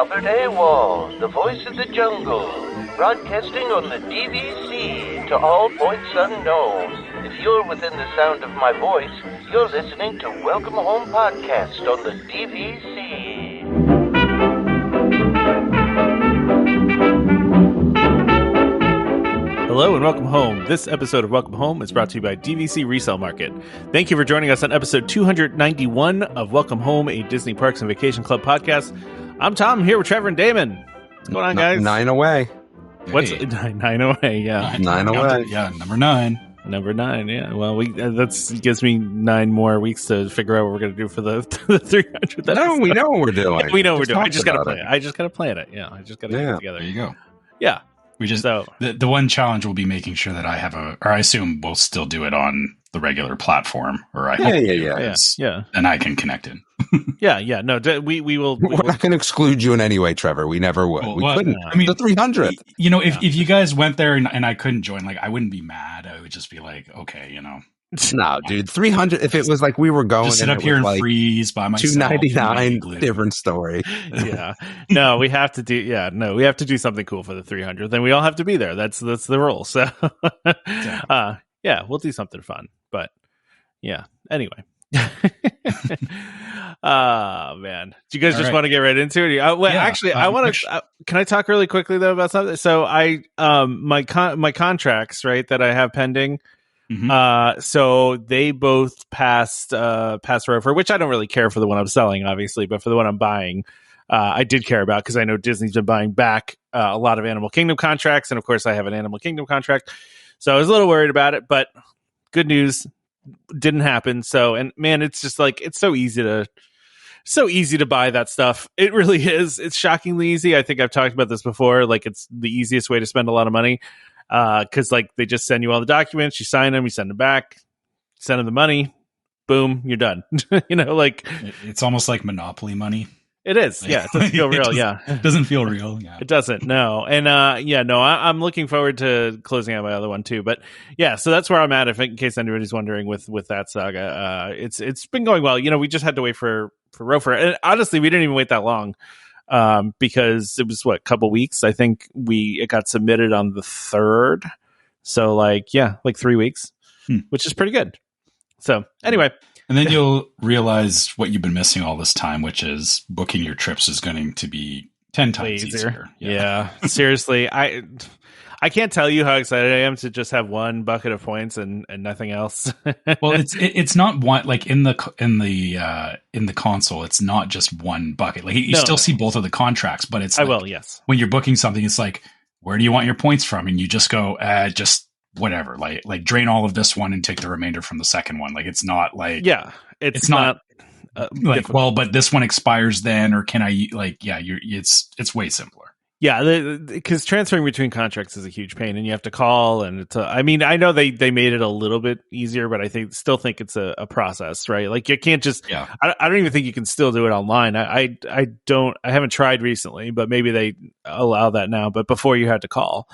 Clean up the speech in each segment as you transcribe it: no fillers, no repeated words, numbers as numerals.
Robert A. Wall, the voice of the jungle, broadcasting on the DVC to all points unknown. If you're within the sound of my voice, you're listening to Welcome Home Podcast on the DVC. Hello and welcome home. This episode of Welcome Home is brought to you by DVC Resale Market. Thank you for joining us on episode 291 of Welcome Home, a Disney Parks and Vacation Club podcast. I'm Tom, here with Trevor and Damon. What's going on, guys? 9 away. What's Hey. 9 away? Yeah, 9 away. Yeah, number 9. Number 9. Yeah. Well, that gives me 9 more weeks to figure out what we're going to do for the 300th. No, we know what we're doing. We know what we're doing. I just got to talked play about it. I just got to plan it. Yeah, I just got to get it together. There you go. Yeah. We just So the one challenge will be making sure that I have or I assume we'll still do it on the regular platform, or I hope yeah. and I can connect it. Yeah. No, we will. We're not going to exclude you in any way, Trevor. We never would. Well, we well, couldn't. I mean, the 300th. You know, if you guys went there and I couldn't join, like, I wouldn't be mad. I would just be like, okay, you know, No, dude. 300. If it was like we were going, just sit up here and like freeze by myself. 299. Different story. Yeah. No, we have to do. Yeah. No, we have to do something cool for the 300th, and we all have to be there. That's the rule. So, yeah, we'll do something fun. But yeah. Anyway. Man, do you guys just want to get right into it? Actually, I want to. Can I talk really quickly though about something? So my contracts, right, that I have pending. Mm-hmm. So they both passed ROFR, which I don't really care for the one I'm selling, obviously, but for the one I'm buying, I did care about because I know Disney's been buying back a lot of Animal Kingdom contracts, and of course I have an Animal Kingdom contract, so I was a little worried about it. But good news, didn't happen. So, and man, it's just like it's so easy to buy that stuff. It really is. It's shockingly easy. I think I've talked about this before. Like, it's the easiest way to spend a lot of money. Because like they just send you all the documents, you sign them, you send them back, send them the money, boom, you're done. You know, like it's almost like Monopoly money. It is, yeah. It doesn't feel real, It doesn't feel real, yeah. It doesn't, no. And I'm looking forward to closing out my other one too. But yeah, so that's where I'm at. In case anybody's wondering with that saga, it's been going well. You know, we just had to wait for ROFR, and honestly, we didn't even wait that long. Because it was a couple weeks. I think it got submitted on the 3rd. So like 3 weeks, which is pretty good. So anyway. And then you'll realize what you've been missing all this time, which is booking your trips is going to be 10 times easier. Yeah. Seriously. I can't tell you how excited I am to just have one bucket of points and nothing else. Well, it's not one, like in the console, it's not just one bucket. Like you still see both of the contracts, but it's yes. When you're booking something, it's like, where do you want your points from? And you just go, just whatever, like drain all of this one and take the remainder from the second one. Like, it's not like, it's not like, difficult. Well, but this one expires then, or can I it's way simpler. Yeah, because transferring between contracts is a huge pain, and you have to call. And I know they made it a little bit easier, but I still think it's a process, right? Like, you can't just. Yeah. I don't even think you can still do it online. I haven't tried recently, but maybe they allow that now. But before you had to call.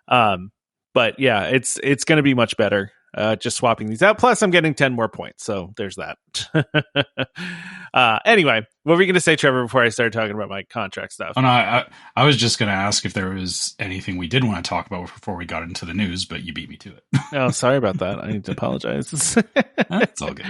But yeah, it's going to be much better. Just swapping these out. Plus, I'm getting 10 more points, so there's that. Anyway, what were you going to say, Trevor, before I started talking about my contract stuff? Oh, no, I was just going to ask if there was anything we did want to talk about before we got into the news, but you beat me to it. Oh, sorry about that. I need to apologize. It's all good.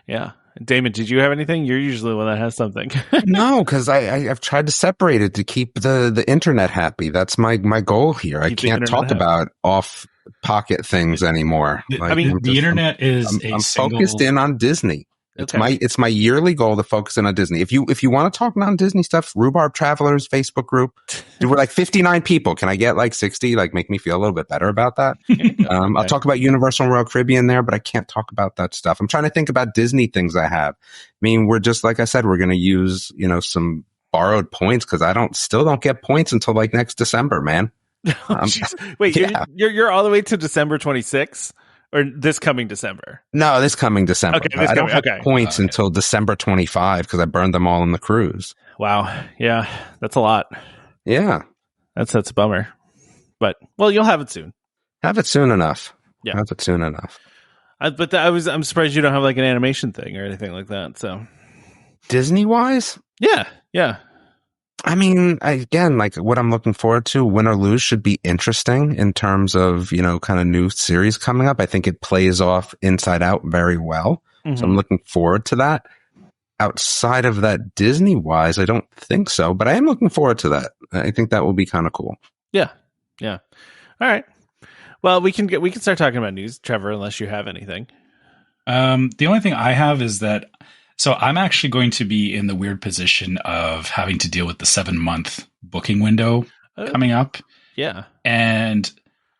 Yeah. Damon, did you have anything? You're usually the one that has something. No, because I've tried to separate it to keep the internet happy. That's my goal here. I can't talk about off-pocket things anymore. The internet is I'm focused in on Disney. It's my yearly goal to focus in on Disney. If you want to talk non-Disney stuff, Rhubarb Travelers Facebook group. We're like 59 people. Can I get like 60? Like, make me feel a little bit better about that. I'll talk about Universal and Royal Caribbean there, but I can't talk about that stuff. I'm trying to think about Disney things I have. I mean, we're just, like I said, we're going to use, some borrowed points because still don't get points until like next December, man. Wait, you're all the way to December 26th? Or this coming December? No, this coming December. Okay, I don't have points until December 25 because I burned them all in the cruise. Wow. Yeah, that's a lot. Yeah. That's a bummer. But, well, you'll have it soon. Have it soon enough. Yeah. Have it soon enough. I'm surprised you don't have like an animation thing or anything like that. So Disney-wise? Yeah. I mean, again, like what I'm looking forward to, win or lose, should be interesting in terms of, kind of new series coming up. I think it plays off Inside Out very well. Mm-hmm. So I'm looking forward to that. Outside of that, Disney wise, I don't think so, but I am looking forward to that. I think that will be kind of cool. Yeah. Yeah. All right. Well, we can start talking about news, Trevor, unless you have anything. The only thing I have is that, so I'm actually going to be in the weird position of having to deal with the 7-month booking window coming up. Yeah. And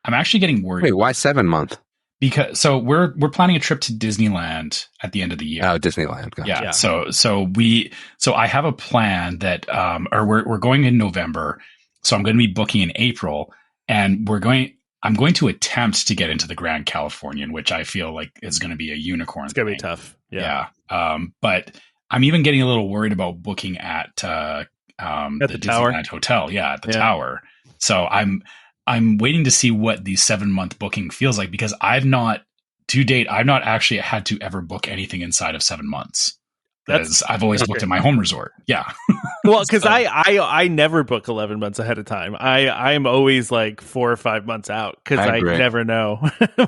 I'm actually getting worried. Wait, why 7 month? Because we're planning a trip to Disneyland at the end of the year. Oh, Disneyland. Gotcha. Yeah. So I have a plan that, or we're going in November. So I'm going to be booking in April, and I'm going to attempt to get into the Grand Californian, which I feel like is going to be a unicorn. It's going to be tough. Yeah. But I'm even getting a little worried about booking at the Disneyland Hotel. Yeah. At the tower. So I'm waiting to see what the 7-month booking feels like, because I've not actually had to ever book anything inside of 7 months. I've always booked at my home resort. Yeah. Well, because I never book 11 months ahead of time. I'm always like 4 or 5 months out, because I never know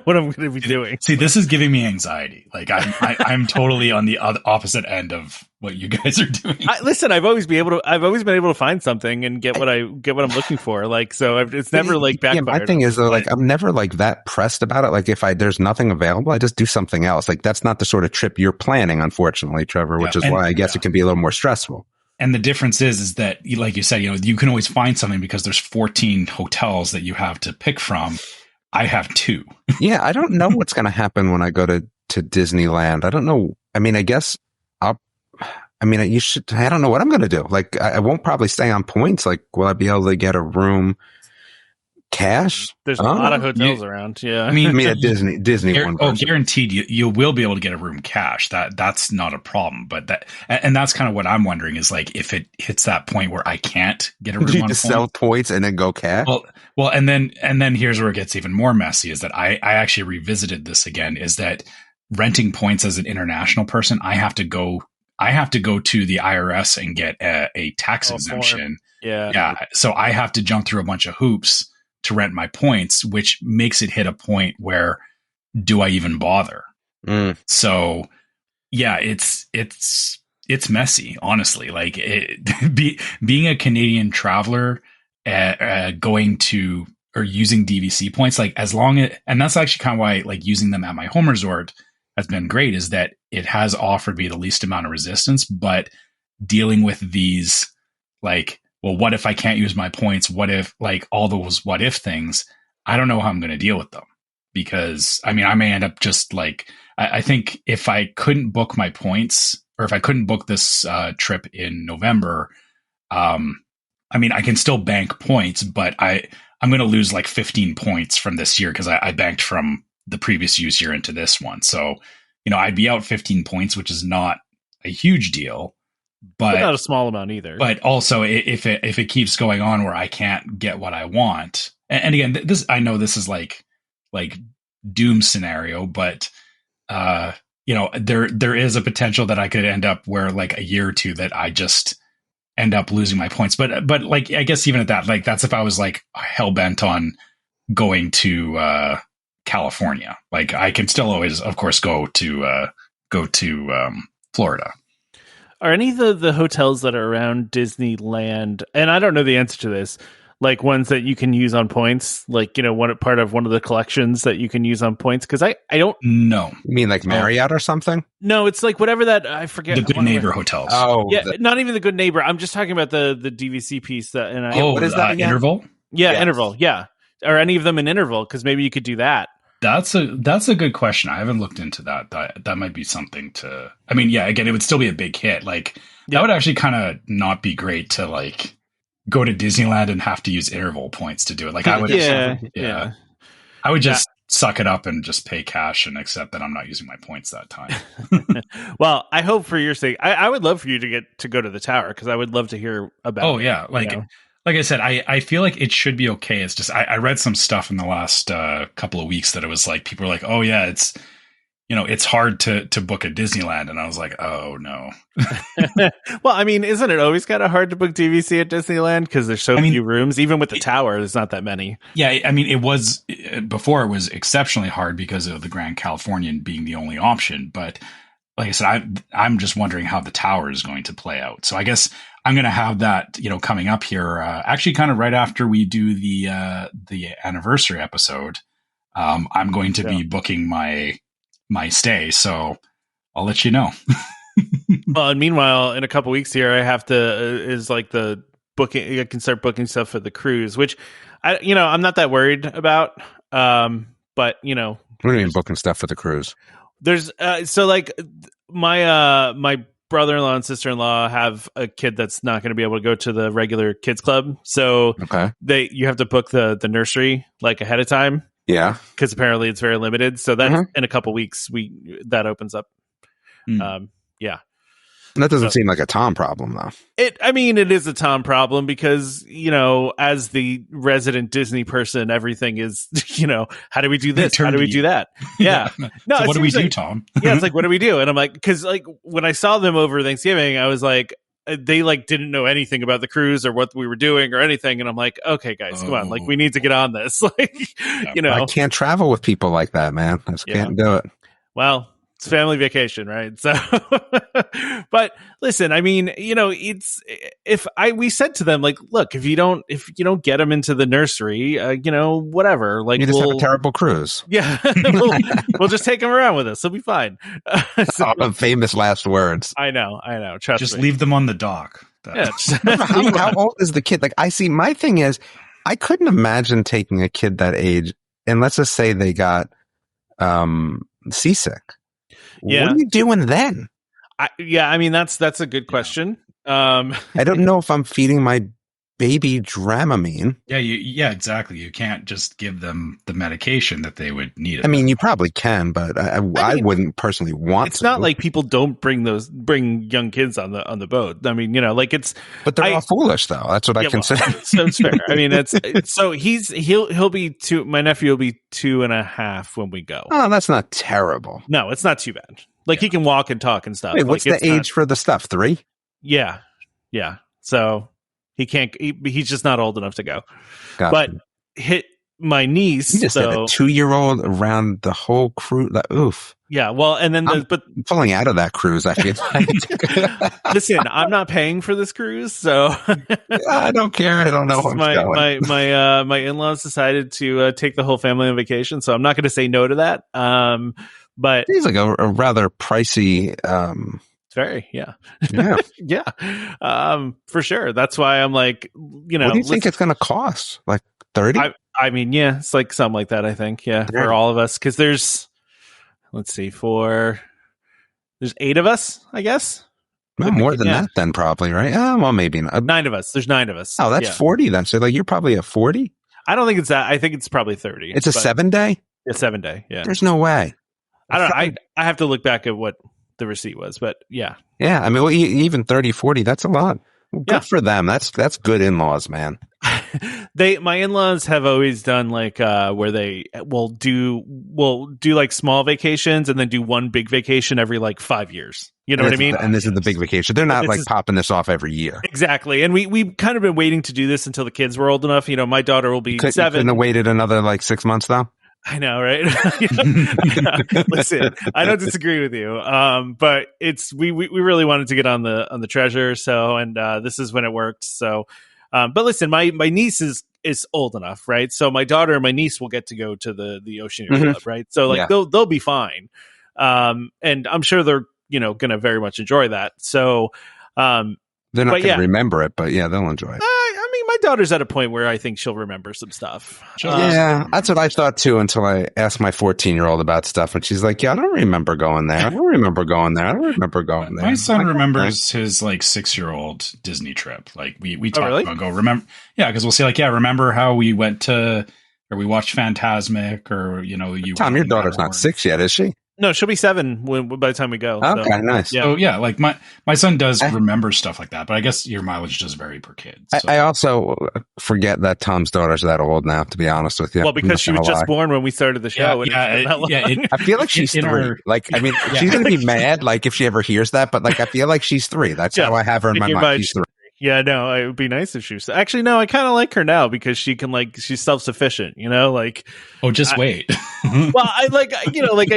what I'm going to be doing. See, this is giving me anxiety. Like I'm totally on the opposite end of what you guys are doing. Listen, I've always been able to find something and get what I'm looking for. Like, so it's never like backfired. Yeah, my thing is though, like I'm never like that pressed about it. Like if there's nothing available, I just do something else. Like that's not the sort of trip you're planning, unfortunately, Trevor, which is why I guess it can be a little more stressful. And the difference is that, like you said, you can always find something because there's 14 hotels that you have to pick from. I have 2. Yeah, I don't know what's going to happen when I go to Disneyland. I don't know. I mean, I guess you should. I don't know what I'm going to do. Like, I won't probably stay on points. Like, will I be able to get a room cash? There's a lot of hotels around. Yeah, I mean, a Disney one. Oh, guaranteed, you will be able to get a room cash. That's not a problem. But that's kind of what I'm wondering is, like, if it hits that point where I can't get a room, you just sell points and then go cash. Well, and then here's where it gets even more messy. Is that I actually revisited this again. Is that renting points as an international person, I have to go to the IRS and get a tax exemption. Yeah. So I have to jump through a bunch of hoops to rent my points, which makes it hit a point where, do I even bother? So yeah, it's messy, honestly. Like being a Canadian traveler, going to or using DVC points, like and that's actually kind of why like using them at my home resort has been great, is that it has offered me the least amount of resistance. But dealing with these, like, well, what if I can't use my points? What if, like, all those what if things, I don't know how I'm going to deal with them, because I mean, I may end up just like, I think if I couldn't book my points, or if I couldn't book this trip in November, I mean, I can still bank points, but I'm going to lose like 15 points from this year, because I banked from the previous use year into this one. So, I'd be out 15 points, which is not a huge deal, but not a small amount either. But also, if it keeps going on where I can't get what I want, and again, I know this is like doom scenario, but there is a potential that I could end up where, like, a year or two that I just end up losing my points. But like, I guess even at that, like, that's if I was like hell bent on going to California. Like, I can still always, of course, go to Florida. Are any of the hotels that are around Disneyland, and I don't know the answer to this, like ones that you can use on points, like, part of one of the collections that you can use on points? Because I don't know. You mean like Marriott or something? No, it's like whatever that, I forget. The Good Neighbor hotels. Oh, yeah, not even the Good Neighbor. I'm just talking about the DVC piece that. What is that again? Interval? Yeah, yes. Interval. Yeah, or any of them in Interval? Because maybe you could do that. That's a good question. I haven't looked into that. That might be something to. I mean, yeah. Again, it would still be a big hit. Like, that would actually kind of not be great to, like, go to Disneyland and have to use Interval points to do it. Like, I would. Yeah. I would just suck it up and just pay cash and accept that I'm not using my points that time. Well, I hope for your sake, I would love for you to go to the tower, because I would love to hear about. Oh yeah, like I said, I feel like it should be okay. It's just I read some stuff in the last couple of weeks that it was like, people are like, oh yeah, it's it's hard to book at Disneyland. And I was like, oh no. Well, I mean, isn't it always kind of hard to book DVC at Disneyland? Because there's so few rooms, even with the tower, there's not that many. Yeah. I mean, before it was exceptionally hard because of the Grand Californian being the only option. But like I said, I'm just wondering how the tower is going to play out. So I guess I'm going to have that, coming up here, actually kind of right after we do the anniversary episode. I'm going to be booking my stay, so I'll let you know. Well, and meanwhile, in a couple weeks here, I have to is like the booking. I can start booking stuff for the cruise, which I'm not that worried about. But what do you mean booking stuff for the cruise? There's so like my brother-in-law and sister-in-law have a kid that's not going to be able to go to the regular kids club, so you have to book the nursery like ahead of time. Yeah, because apparently it's very limited. So that's in a couple weeks that opens up. Yeah, that doesn't seem like a Tom problem though. It is a Tom problem because as the resident Disney person, everything is how do we do this? How do we do that? Yeah. No, so what do we do, Tom? Yeah, it's like what do we do? And I'm like, because like when I saw them over Thanksgiving, I was like, they like didn't know anything about the cruise or what we were doing or anything, and I'm like, okay guys, come on, like we need to get on this. Like I can't travel with people like that, man. I just can't do it. Well, it's family vacation, right? So but listen, I mean, it's we said to them like, look, if you don't get them into the nursery, whatever, like you just have a terrible cruise. Yeah. we'll just take them around with us, they'll be fine. Famous last words. I know just leave them on the dock. How old is the kid? Like my thing is I couldn't imagine taking a kid that age, and let's just say they got seasick. Yeah. What are you doing then? I mean, that's a good question. I don't know if I'm feeding my baby Dramamine. Yeah, exactly. You can't just give them the medication that they would need. I mean, you probably can, but I wouldn't personally want to. It's not like people don't bring young kids on the boat. I mean, like it's. But they're all foolish, though. That's what I consider. So it's fair. I mean, so he'll be two. My nephew will be 2.5 when we go. Oh, that's not terrible. No, it's not too bad. Like he can walk and talk and stuff. Wait, what's the age for the stuff? 3? Yeah. So. He can't. He's just not old enough to go. Gotcha. But my niece. You just had a 2-year-old around the whole cruise. Oof. Yeah. Well, and then I'm pulling out of that cruise. I feel like. Listen, I'm not paying for this cruise, so I don't care. I don't know. My in-laws decided to take the whole family on vacation, so I'm not going to say no to that. But it's like a rather pricey. Very, yeah. For sure. That's why I'm like, what do you think it's going to cost? Like 30? I mean, yeah, it's like something like that. I think, for all of us, because there's 8 of us, I guess. Well, more than that, then probably, right? Well, maybe not. 9 of us. There's 9 of us. Oh, that's 40 then. So, like, you're probably at 40. I don't think it's that. I think it's probably 30. It's a 7-day. A 7-day. Yeah. There's no way. I don't know. I have to look back at what the receipt was, but yeah. I mean, even 30, 40, that's a lot. Well, good for them. That's good in-laws, man. My in-laws have always done like where they will do like small vacations and then do one big vacation every like 5 years. You know what I mean? And this is the big vacation. They're not like popping this off every year. Exactly. And we kind of been waiting to do this until the kids were old enough. My daughter will be 7. Couldn't have waited another like 6 months though? I know, right? Listen, I don't disagree with you. But we really wanted to get on the treasure. So, and this is when it worked. So, but listen, my niece is old enough, right? So my daughter and my niece will get to go to the Oceaneer Club, right? So like they'll be fine. And I'm sure they're, going to very much enjoy that. So, they're not going to remember it, but yeah, they'll enjoy it. I mean, my daughter's at a point where I think she'll remember some stuff. That's what I thought too, until I asked my 14-year-old about stuff, and she's like, "Yeah, I don't remember going there. I don't remember going there. I don't remember going there." My son remembers his like 6-year-old Disney trip. Like we talked about remember, because we'll say like, remember how we went to or we watched Fantasmic or you. Tom, your daughter's not 6 yet, is she? No, she'll be 7 by the time we go. Okay, so. Nice. Yeah. So yeah, like my son does remember stuff like that, but I guess your mileage does vary per kid. So. I also forget that Tom's daughter's that old now, to be honest with you. Well, because she was just born when we started the show. I feel like she's 3. Like, I mean, she's going to be mad, like, if she ever hears that, but, like, I feel like she's 3. That's how I have her in my mind. She's 3. Yeah, no, it would be nice if she was. Actually, no, I kind of like her now because she can, like, she's self-sufficient, you know, like. Oh, just wait. Well, I like, you know, like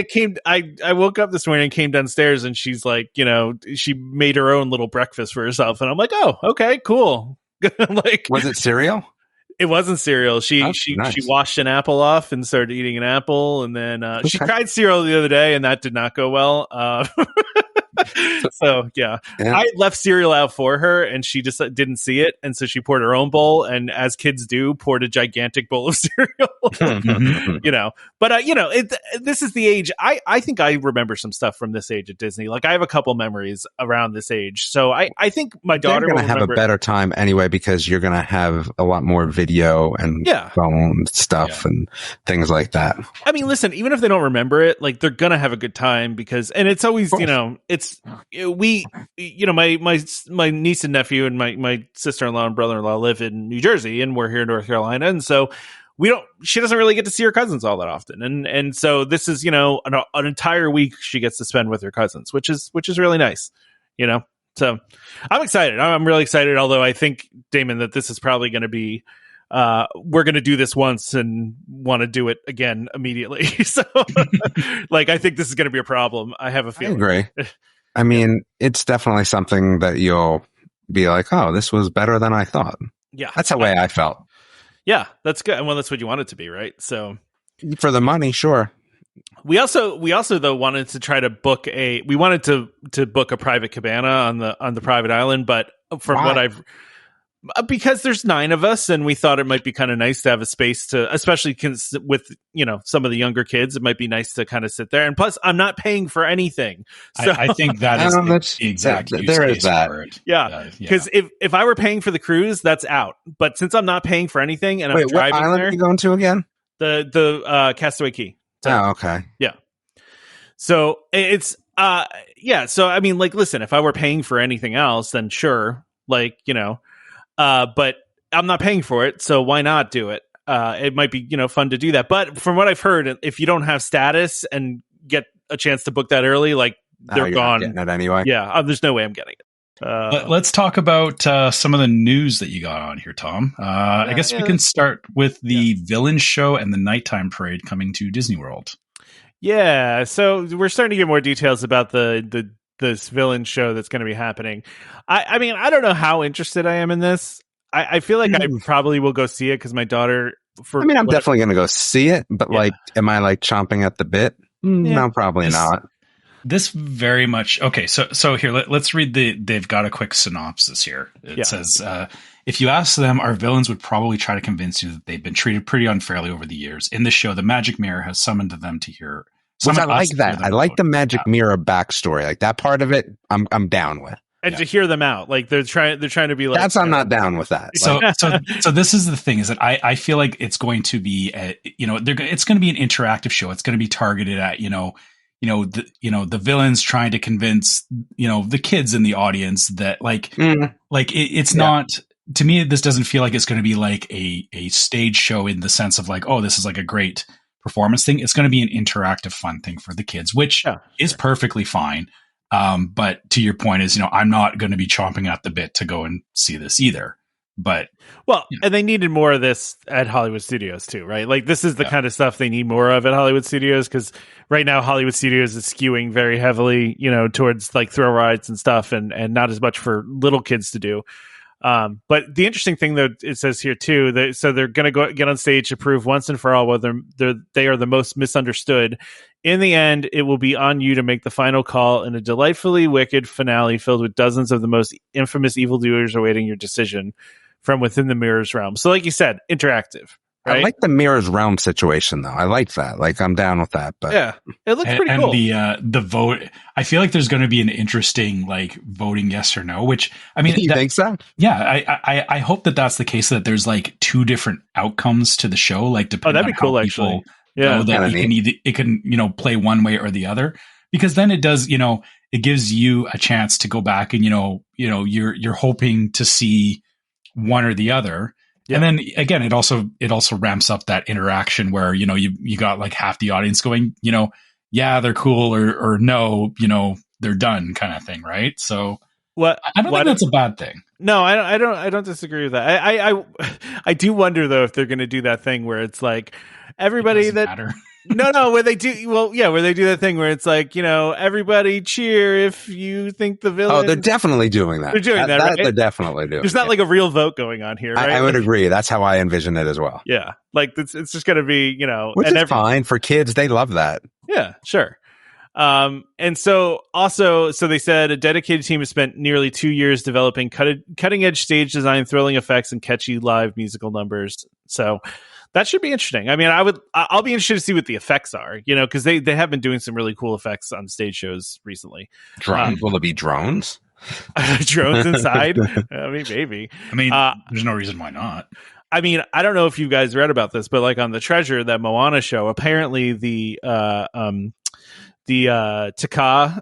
I woke up this morning and came downstairs and she's like, you know, she made her own little breakfast for herself. And I'm like, oh, okay, cool. Like, was it cereal? It wasn't cereal. She washed an apple off and started eating an apple. And then she tried cereal the other day and that did not go well. So yeah, I left cereal out for her and she just didn't see it, and so she poured her own bowl, and as kids do, poured a gigantic bowl of cereal. You know, but you know, this is the age. I think I remember some stuff from this age at Disney. Like I have a couple memories around this age, so I think my daughter will have a better time anyway, because you're gonna have a lot more video and phone stuff and things like that. I mean, listen, even if they don't remember it, like they're gonna have a good time because, and it's always, you know, you know, my niece and nephew and my sister-in-law and brother-in-law live in New Jersey, and we're here in North Carolina, and so she doesn't really get to see her cousins all that often, and so this is, you know, an entire week she gets to spend with her cousins, which is really nice, you know. So I'm excited. I'm really excited. Although I think, Damon, that this is probably going to be we're going to do this once and want to do it again immediately. So like, I think this is going to be a problem. I have a feeling. I agree. I mean, it's definitely something that you'll be like, oh, this was better than I thought. Yeah. That's the way I felt. Yeah, that's good. Well, that's what you want it to be, right? So for the money, sure. We also though wanted to try to book to book a private cabana on the private island, but from what I've, because there's 9 of us, and we thought it might be kind of nice to have a space to, especially with, you know, some of the younger kids, it might be nice to kind of sit there. And plus, I'm not paying for anything. So I think that is the exact use there is case that. for it. Yeah, because if I were paying for the cruise, that's out. But since I'm not paying for anything, and I'm driving what island are you going to again? The Castaway Cay. So, oh, okay. Yeah. So it's so I mean, like, listen, if I were paying for anything else, then sure, like, you know. But I'm not paying for it, so why not do it? It might be, you know, fun to do that. But from what I've heard, if you don't have status and get a chance to book that early, like, they're gone. Not getting it anyway. Yeah, there's no way I'm getting it. Let's talk about some of the news that you got on here, Tom. I guess we can start with the villain show and the nighttime parade coming to Disney World. Yeah, so we're starting to get more details about this villain show that's going to be happening. I mean, I don't know how interested I am in this. I feel like I probably will go see it because my daughter. I'm definitely going to go see it, but like, am I like chomping at the bit? No, probably not. This very much okay. So here, let's read they've got a quick synopsis here. It says, if you ask them, our villains would probably try to convince you that they've been treated pretty unfairly over the years. In the show, the magic mirror has summoned them to hear. Which I like that. I like the magic mirror backstory. Like that part of it, I'm down with. And to hear them out, like they're trying to be like. That's I'm not down with that. So this is the thing: is that I feel like it's going to be it's going to be an interactive show. It's going to be targeted at the villains trying to convince the kids in the audience that it's not. To me, this doesn't feel like it's going to be like a stage show in the sense of like, oh, this is like a great performance thing. It's going to be an interactive fun thing for the kids, which is perfectly fine. But to your point is, I'm not going to be chomping at the bit to go and see this either. But and they needed more of this at Hollywood Studios too, right? Like this is the kind of stuff they need more of at Hollywood Studios, because right now Hollywood Studios is skewing very heavily, towards like thrill rides and stuff, and not as much for little kids to do. But the interesting thing that it says here too, they're going to get on stage to prove once and for all whether they are the most misunderstood. In the end, it will be on you to make the final call in a delightfully wicked finale filled with dozens of the most infamous evildoers awaiting your decision from within the Mirror's realm. So like you said, interactive. Right? I like the Mirror's realm situation though. I like that. Like I'm down with that. But yeah, it looks pretty cool. And the vote, I feel like there's going to be an interesting like voting yes or no. Which I mean, you think so? Yeah, I hope that that's the case. That there's like two different outcomes to the show. Like depending that'd be on cool, how people actually Yeah, so that it can play one way or the other, because then it does, it gives you a chance to go back and you're hoping to see one or the other. Yeah. And then again, it also ramps up that interaction where, you got like half the audience going, yeah, they're cool, or no, they're done, kind of thing. Right. So I don't think that's a bad thing. No, I don't disagree with that. I do wonder though if they're going to do that thing where it's like everybody that matter. No, where they do where they do that thing where it's like, everybody cheer if you think the villain. Oh, they're definitely doing that. They're doing that, right? They're definitely doing. There's not like a real vote going on here, right? I would agree. That's how I envision it as well. Yeah, like it's just going to be, which is fine for kids. They love that. Yeah, sure. And so they said a dedicated team has spent nearly 2 years developing cutting edge stage design, thrilling effects, and catchy live musical numbers. So that should be interesting. I mean, I'll be interested to see what the effects are, because they have been doing some really cool effects on stage shows recently. Drones? Will it be drones? Drones inside? I mean, maybe. I mean, there's no reason why not. I mean, I don't know if you guys read about this, but like on the Treasure, that Moana show, apparently the Taka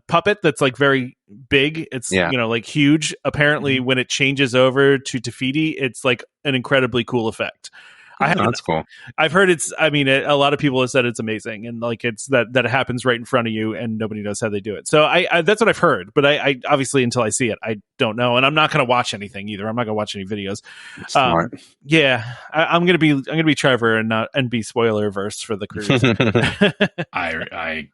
puppet that's like very big, it's like huge, apparently when it changes over to Te Fiti, it's like an incredibly cool effect. That's cool. I've heard a lot of people have said it's amazing, and like it's that it happens right in front of you and nobody knows how they do it. So I that's what I've heard, but I obviously until I see it, I don't know, and I'm not going to watch anything either. I'm not going to watch any videos. Smart. Yeah, I'm going to be Trevor and be spoiler verse for the cruise. I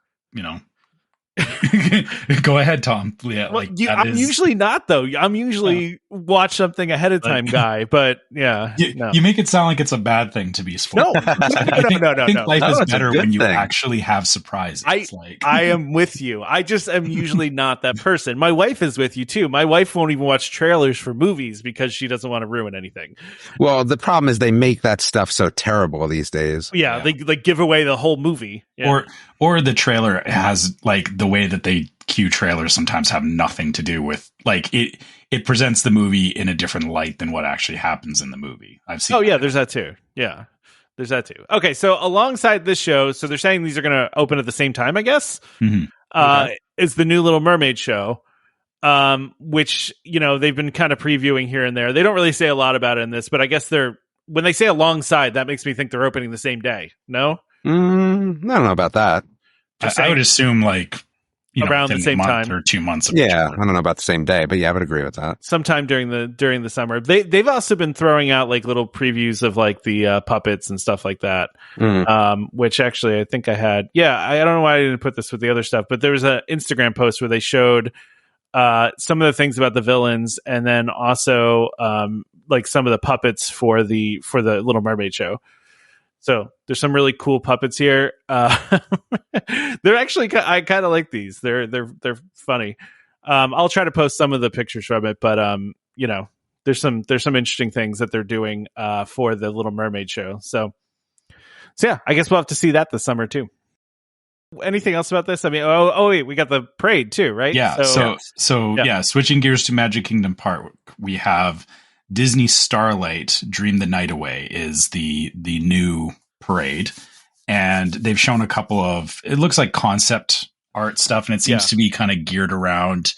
Go ahead, Tom. Yeah, well, I'm usually not though. I'm usually watch something ahead of time guy, but yeah, you make it sound like it's a bad thing to be spoiled. No. I think life is better when you actually have surprises. I am with you. I just am usually not that person. My wife is with you too. My wife won't even watch trailers for movies because she doesn't want to ruin anything. Well, the problem is they make that stuff so terrible these days. Yeah. They give away the whole movie. Yeah. Or the trailer has like the way that they cue trailers sometimes have nothing to do with like it presents the movie in a different light than what actually happens in the movie. I've seen. Oh yeah, there's that too. Yeah, there's that too. Okay, so alongside this show, so they're saying these are going to open at the same time, I guess. Mm-hmm. Is the new Little Mermaid show, which they've been kind of previewing here and there. They don't really say a lot about it in this, but I guess when they say alongside, that makes me think they're opening the same day. No, I don't know about that. I would assume like around the same time or 2 months. Yeah, I don't know about the same day, but yeah, I would agree with that. Sometime during the summer. They've also been throwing out like little previews of like the puppets and stuff like that. Which actually I think I had. Yeah, I don't know why I didn't put this with the other stuff, but there was an Instagram post where they showed some of the things about the villains, and then also like some of the puppets for the Little Mermaid show. So there's some really cool puppets here. They're actually, I kind of like these. They're funny. I'll try to post some of the pictures from it, but there's some interesting things that they're doing for the Little Mermaid show. So yeah, I guess we'll have to see that this summer too. Anything else about this? I mean, wait, we got the parade too, right? Yeah. So switching gears to Magic Kingdom Park, we have Disney Starlight Dream the Night Away is the new parade, and they've shown a couple of, it looks like concept art stuff, and it seems to be kind of geared around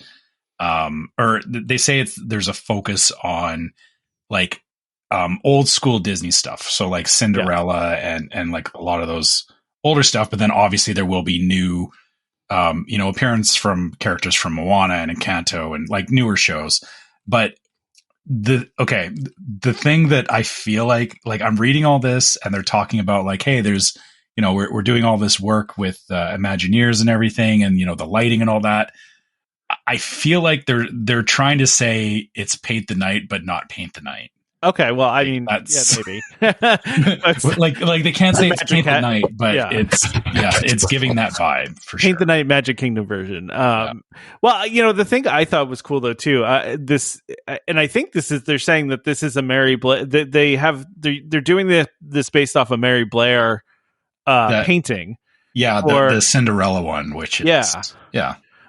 or they say there's a focus on like old school Disney stuff, so like Cinderella and like a lot of those older stuff, but then obviously there will be new appearance from characters from Moana and Encanto and like newer shows. But the thing that I feel like I'm reading all this and they're talking about like, hey, there's, we're doing all this work with Imagineers and everything, and the lighting and all that. I feel like they're trying to say it's paint the night, but not paint the night. Okay, well, I mean, maybe. like they can't say it's Paint the Night, but it's giving that vibe for sure. Paint the Night Magic Kingdom version. Well, the thing I thought was cool though too. And I think they're saying that this is a Mary Blair. They're doing this based off a Mary Blair painting. Yeah, the Cinderella one, which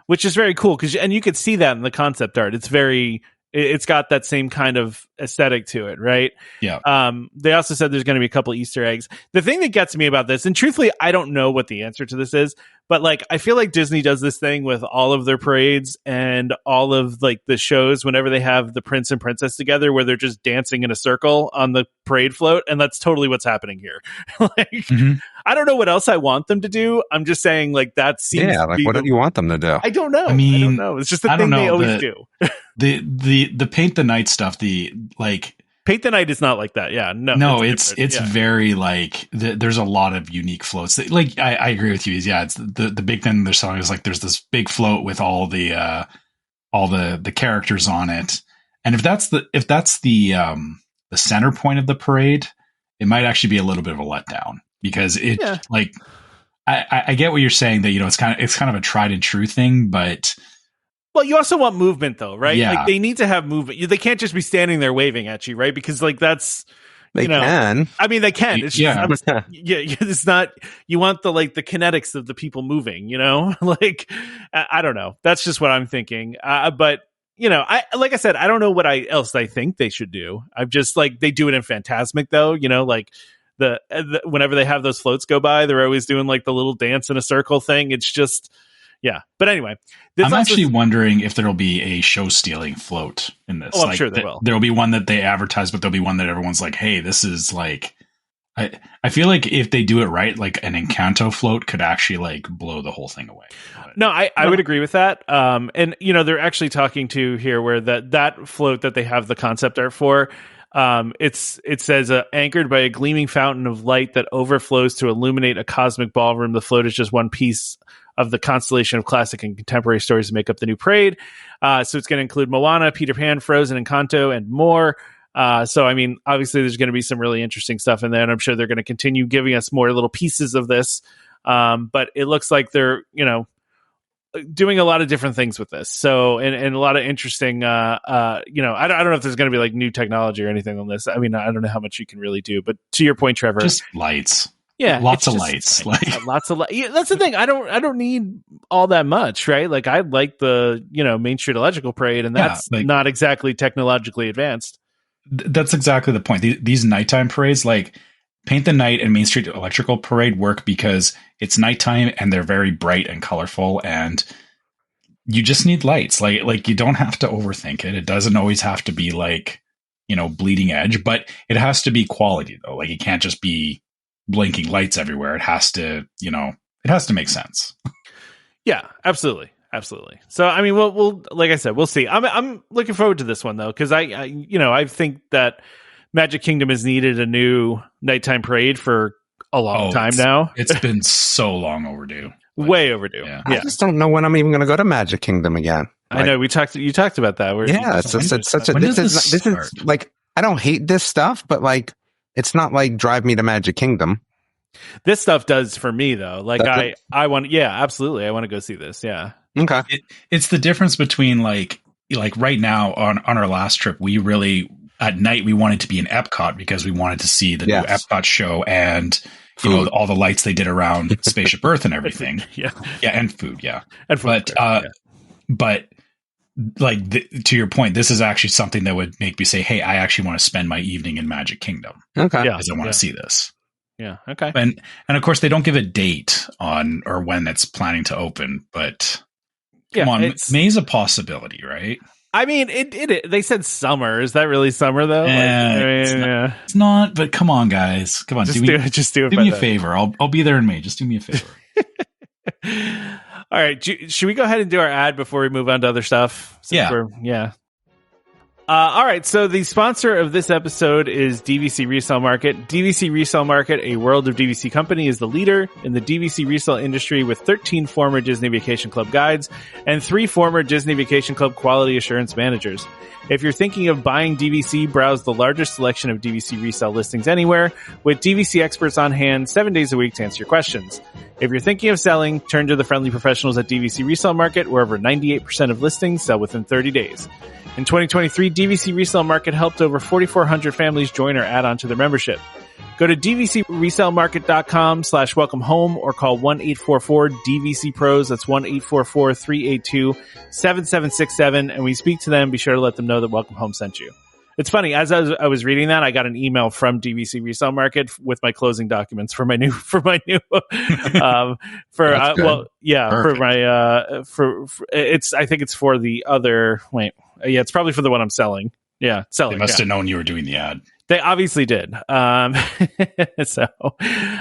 which is very cool and you could see that in the concept art. It's got that same kind of aesthetic to it, right? Yeah. They also said there's going to be a couple Easter eggs. The thing that gets me about this, and truthfully, I don't know what the answer to this is, but like I feel like Disney does this thing with all of their parades and all of like the shows whenever they have the prince and princess together, where they're just dancing in a circle on the parade float, and that's totally what's happening here. Like, I don't know what else I want them to do. I'm just saying, like, that seems what do you want them to do? I don't know. I don't know. It's just the thing they always do. The Paint the Night stuff, Paint the Night is not like that. Yeah, no, it's very like there's a lot of unique floats. Like I agree with you. Yeah, it's the big thing they're selling is like there's this big float with all the characters on it, and if that's the center point of the parade, it might actually be a little bit of a letdown because like I get what you're saying that it's kind of a tried and true thing, but. Well, you also want movement, though, right? Yeah. Like they need to have movement. They can't just be standing there waving at you, right? Because like that's they can. I mean, they can. It's just, it's not. You want the kinetics of the people moving. Like I don't know. That's just what I'm thinking. But like I said, I don't know what else I think they should do. I'm just like they do it in Fantasmic, though. Like the whenever they have those floats go by, they're always doing like the little dance in a circle thing. It's just. Yeah, but anyway, I'm actually wondering if there'll be a show stealing float in this. Oh, I'm sure there will. There'll be one that they advertise, but there'll be one that everyone's like, "Hey, this is like." I feel like if they do it right, like an Encanto float could actually like blow the whole thing away. No, I would agree with that. And they're actually talking to here where that float that they have the concept art for. It says anchored by a gleaming fountain of light that overflows to illuminate a cosmic ballroom. The float is just one piece of the constellation of classic and contemporary stories that make up the new parade. So it's going to include Moana, Peter Pan, Frozen, Encanto, and more. So, I mean, obviously there's going to be some really interesting stuff in there, and I'm sure they're going to continue giving us more little pieces of this. But it looks like they're, doing a lot of different things with this. So, and a lot of interesting, I don't know if there's going to be like new technology or anything on this. I mean, I don't know how much you can really do, but to your point, Trevor, just lights. Yeah, lots of lights. Lots of lights. Yeah, that's the thing. I don't need all that much, right? Like I like the Main Street Electrical Parade, and that's not exactly technologically advanced. That's exactly the point. These nighttime parades, like Paint the Night and Main Street Electrical Parade, work because it's nighttime and they're very bright and colorful, and you just need lights. Like you don't have to overthink it. It doesn't always have to be like bleeding edge, but it has to be quality though. Like it can't just be blinking lights everywhere. It has to, it has to make sense. Yeah, absolutely. So, I mean, we'll like I said, we'll see. I'm looking forward to this one though, because I think that Magic Kingdom has needed a new nighttime parade for a long time now. It's been so long overdue. Way overdue. Yeah. I just don't know when I'm even going to go to Magic Kingdom again. I know you talked about that. This is like, I don't hate this stuff, but like, it's not like drive me to Magic Kingdom. This stuff does for me though. Like I want, absolutely. I want to go see this. Yeah. Okay. It's the difference between like right now on our last trip, we really at night we wanted to be in EPCOT because we wanted to see the new EPCOT show and food. All the lights they did around Spaceship Earth and everything. Yeah, and food. Yeah, and food, but like to your point, this is actually something that would make me say, "Hey, I actually want to spend my evening in Magic Kingdom." Okay, because I want to see this. Yeah. Okay. And of course, they don't give a date on or when it's planning to open, but come on, May's a possibility, right? I mean, it. They said summer. Is that really summer though? It's not. But come on, guys, come on, just do it. Do me a favor. I'll be there in May. Just do me a favor. All right. Should we go ahead and do our ad before we move on to other stuff? Yeah. All right. So the sponsor of this episode is DVC Resale Market. DVC Resale Market, a World of DVC company, is the leader in the DVC resale industry with 13 former Disney Vacation Club guides and 3 former Disney Vacation Club quality assurance managers. If you're thinking of buying DVC, browse the largest selection of DVC resale listings anywhere with DVC experts on hand 7 days a week to answer your questions. If you're thinking of selling, turn to the friendly professionals at DVC Resale Market, where over 98% of listings sell within 30 days. In 2023, DVC Resale Market helped over 4,400 families join or add on to their membership. Go to dvcresalemarket.com/welcome home or call 1-844-DVC-PROS. That's 1-844-382-7767. And when you speak to them, be sure to let them know that Welcome Home sent you. It's funny. As I was reading that, I got an email from DVC Resale Market with my closing documents for my new for my it's I think it's for the other. Wait, yeah, it's probably for the one I'm selling. Yeah, selling. They must have known you were doing the ad. They obviously did. So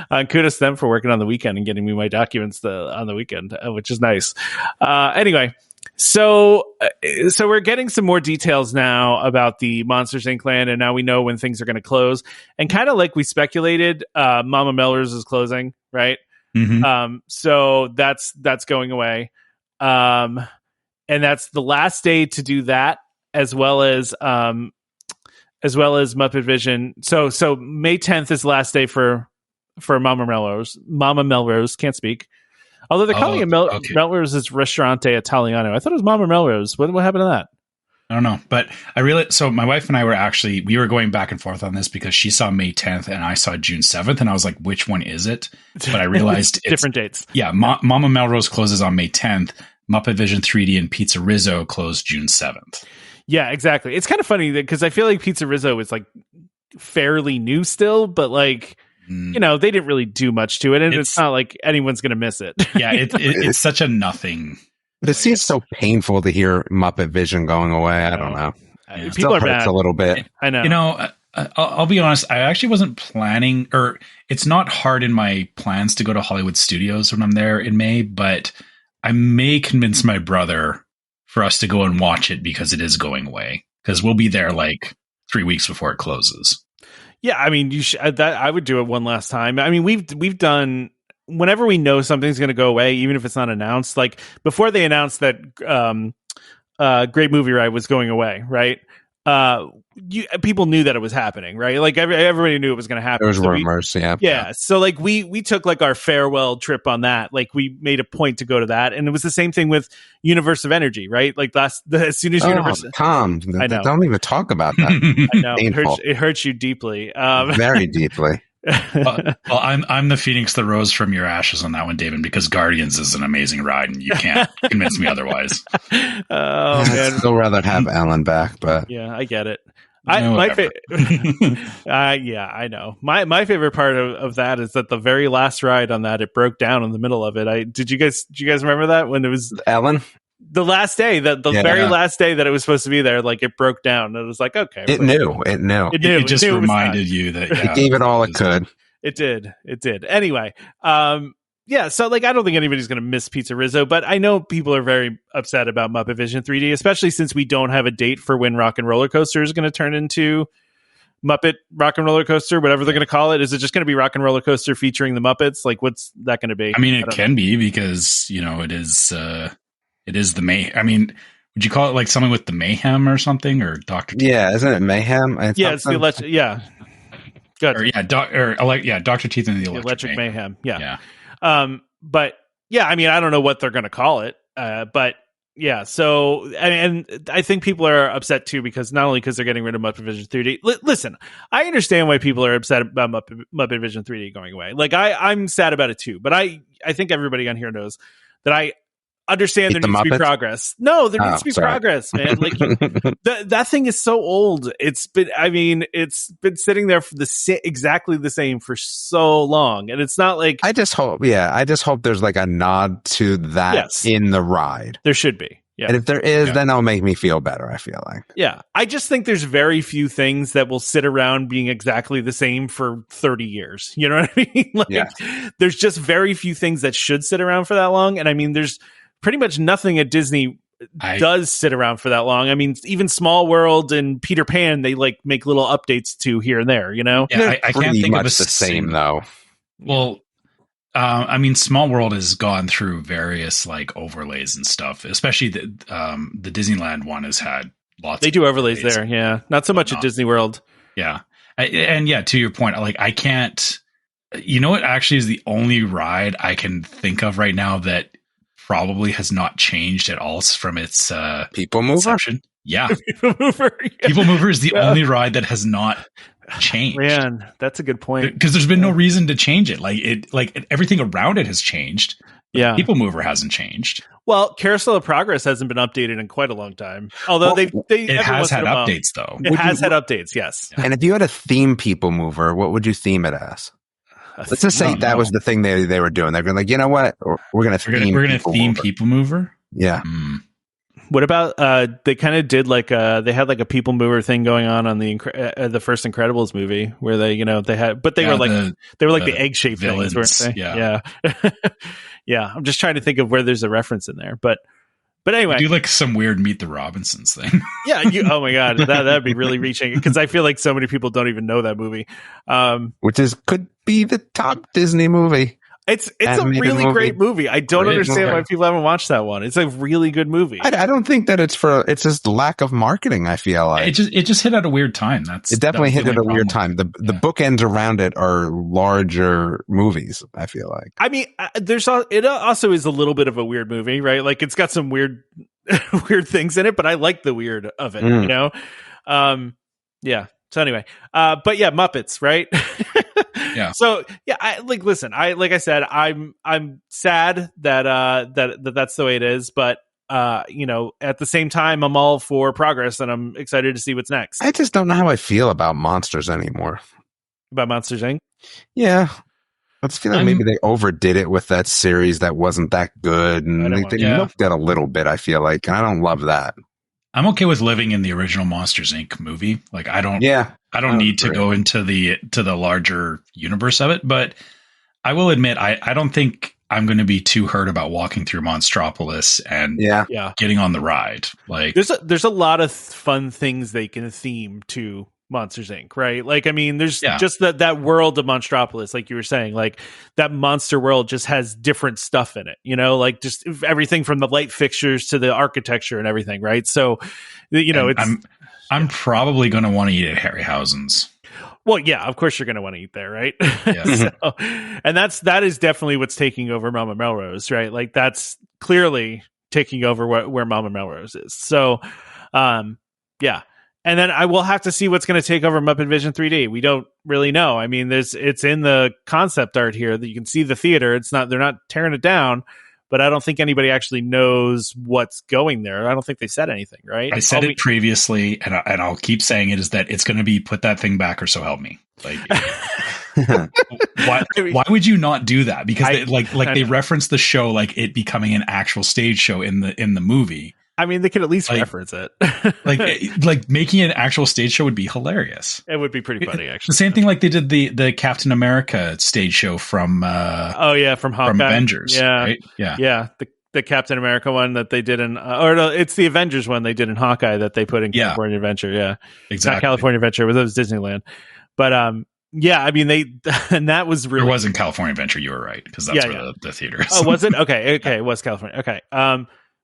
kudos to them for working on the weekend and getting me my documents on the weekend, which is nice. Anyway, so we're getting some more details now about the Monsters Inc. land, and now we know when things are going to close. And kind of like we speculated, Mama Melrose is closing, right? Mm-hmm. So that's going away. And that's the last day to do that, as well as Muppet Vision. So May 10th is the last day for Mama Melrose. Mama Melrose, can't speak. Although they're calling it Melrose's Ristorante Italiano. I thought it was Mama Melrose. What happened to that? I don't know. But so my wife and I we were going back and forth on this because she saw May 10th and I saw June 7th. And I was like, which one is it? But I realized it's different dates. Yeah. Mama Melrose closes on May 10th. Muppet Vision 3D and Pizza Rizzo close June 7th. Yeah, exactly. It's kind of funny because I feel like Pizza Rizzo is like fairly new still, but like, they didn't really do much to it. And it's not like anyone's going to miss it. Yeah, it's such a nothing. But it seems so painful to hear Muppet Vision going away. I don't know. People are bad. A little bit. I know. I'll be honest. I actually wasn't planning, or it's not hard in my plans to go to Hollywood Studios when I'm there in May, but I may convince my brother for us to go and watch it because it is going away, because we'll be there like 3 weeks before it closes. Yeah, I mean, I would do it one last time. I mean, we've done whenever we know something's going to go away, even if it's not announced. Like before they announced that Great Movie Ride was going away, right? People knew that it was happening, right? Like everybody knew it was going to happen. There was rumors, yeah. Yeah. So like we took like our farewell trip on that. Like we made a point to go to that, and it was the same thing with Universe of Energy, right? Like as soon as Universe, Tom, I know. Don't even talk about that. I know it hurts you deeply, very deeply. Well, I'm the Phoenix that rose from your ashes on that one, David, because Guardians is an amazing ride, and you can't convince me otherwise. I'd still rather have Alan back, but yeah, I get it. Yeah, I know. My favorite part of that is that the very last ride on that, it broke down in the middle of it. Did you guys remember that when it was Ellen? The last day, very last day that it was supposed to be there, like it broke down. And it was like, okay. It knew. It just reminded you that it gave it all it could. It did. Anyway, yeah, so like I don't think anybody's going to miss Pizza Rizzo, but I know people are very upset about Muppet Vision 3D, especially since we don't have a date for when Rock and Roller Coaster is going to turn into Muppet Rock and Roller Coaster, whatever they're going to call it. Is it just going to be Rock and Roller Coaster featuring the Muppets? Like, what's that going to be? I mean, it can be because it is the May. I mean, would you call it like something with the Mayhem or something, or Dr. Yeah, isn't it Mayhem? It's the electric. Yeah, good. Dr. Teeth and the Electric Mayhem. Yeah. But yeah, I mean, I don't know what they're going to call it. But yeah, so and I think people are upset too because not only because they're getting rid of Muppet Vision 3D. Listen, I understand why people are upset about Muppet Vision 3D going away. Like I'm sad about it too. But I think everybody on here knows that I understand there needs to be progress. No, there needs to be progress, man. Like that thing is so old. It's been sitting there for exactly the same for so long, and it's not like I just hope there's like a nod to that in the ride. There should be. Yeah. And if there is, then that'll make me feel better, I feel like. Yeah. I just think there's very few things that will sit around being exactly the same for 30 years. You know what I mean? There's just very few things that should sit around for that long. And I mean, there's pretty much nothing at Disney does sit around for that long. I mean, even Small World and Peter Pan, they like make little updates to here and there, Yeah, I can't think of the same though. Well, I mean, Small World has gone through various like overlays and stuff, especially the Disneyland one has had lots. They do overlays there, yeah. Not so much at Disney World. Yeah, and to your point, like I can't. You know what? Actually, is the only ride I can think of right now that probably has not changed at all from its People Mover. Inception. Yeah, People Mover is the only ride that has not changed. Man, that's a good point. Because there's been no reason to change it. Like everything around it has changed. Yeah. People Mover hasn't changed. Well, Carousel of Progress hasn't been updated in it quite a long time. Although it has had updates, though. It has had updates, yes. And if you had a theme People Mover, what would you theme it as? Let's just say that was the thing they were doing. They're going like, you know what? We're going to theme People Mover. Yeah. What about they kind of did like they had like a People Mover thing going on the first Incredibles movie where they they had, but they were like the egg shaped things, weren't they? Yeah. Yeah. I'm just trying to think of where there's a reference in there, but anyway, do like some weird Meet the Robinsons thing. Yeah. Oh my god, that'd be really reaching, because I feel like so many people don't even know that movie. Which could be the top Disney movie. It's a really great movie. I don't understand why people haven't watched that one. It's a really good movie. I don't think that it's just lack of marketing. I feel like it just hit at a weird time. It definitely hit at a weird time. The bookends around it are larger movies, I feel like. I mean, it also is a little bit of a weird movie, right? Like it's got some weird things in it, but I like the weird of it, Yeah. So anyway, but yeah, Muppets, right? Yeah. So yeah, listen, like I said, I'm sad that that's the way it is, but at the same time, I'm all for progress and I'm excited to see what's next. I just don't know how I feel about Monsters anymore. About Monsters Inc.? Yeah. I just feel like maybe they overdid it with that series that wasn't that good, and they milked it a little bit, I feel like, and I don't love that. I'm okay with living in the original Monsters Inc. movie. Like I don't need to go into the larger universe of it, but I will admit I don't think I'm going to be too hurt about walking through Monstropolis and getting on the ride. Like there's a lot of fun things they can theme to Monsters Inc., right? Like, I mean, there's just that world of Monstropolis, like you were saying, like that monster world just has different stuff in it, like just everything from the light fixtures to the architecture and everything, right? So, I'm probably going to want to eat at Harryhausen's. Well, yeah, of course you're going to want to eat there, right? Yeah. And that is definitely what's taking over Mama Melrose, right? Like that's clearly taking over where Mama Melrose is. So, yeah. And then I will have to see what's going to take over Muppet Vision 3D. We don't really know. I mean, it's in the concept art here that you can see the theater. They're not tearing it down, but I don't think anybody actually knows what's going there. I don't think they said anything, right? I said it previously, and I'll keep saying it, is that it's going to be put that thing back or so help me. Like, why would you not do that? Because they reference the show like it becoming an actual stage show in the movie. I mean, they could at least reference it. like making an actual stage show would be hilarious. It would be pretty funny, actually. The same thing like they did the Captain America stage show from from Hawkeye. From Avengers. Yeah, right? Yeah. The Captain America one that they did it's the Avengers one they did in Hawkeye that they put in California Adventure. Yeah, exactly. Not California Adventure, but it was Disneyland. But yeah, I mean and that was really. It wasn't California Adventure. You were right, because that's where the theater is. Oh, was it? Okay, it was California. Okay.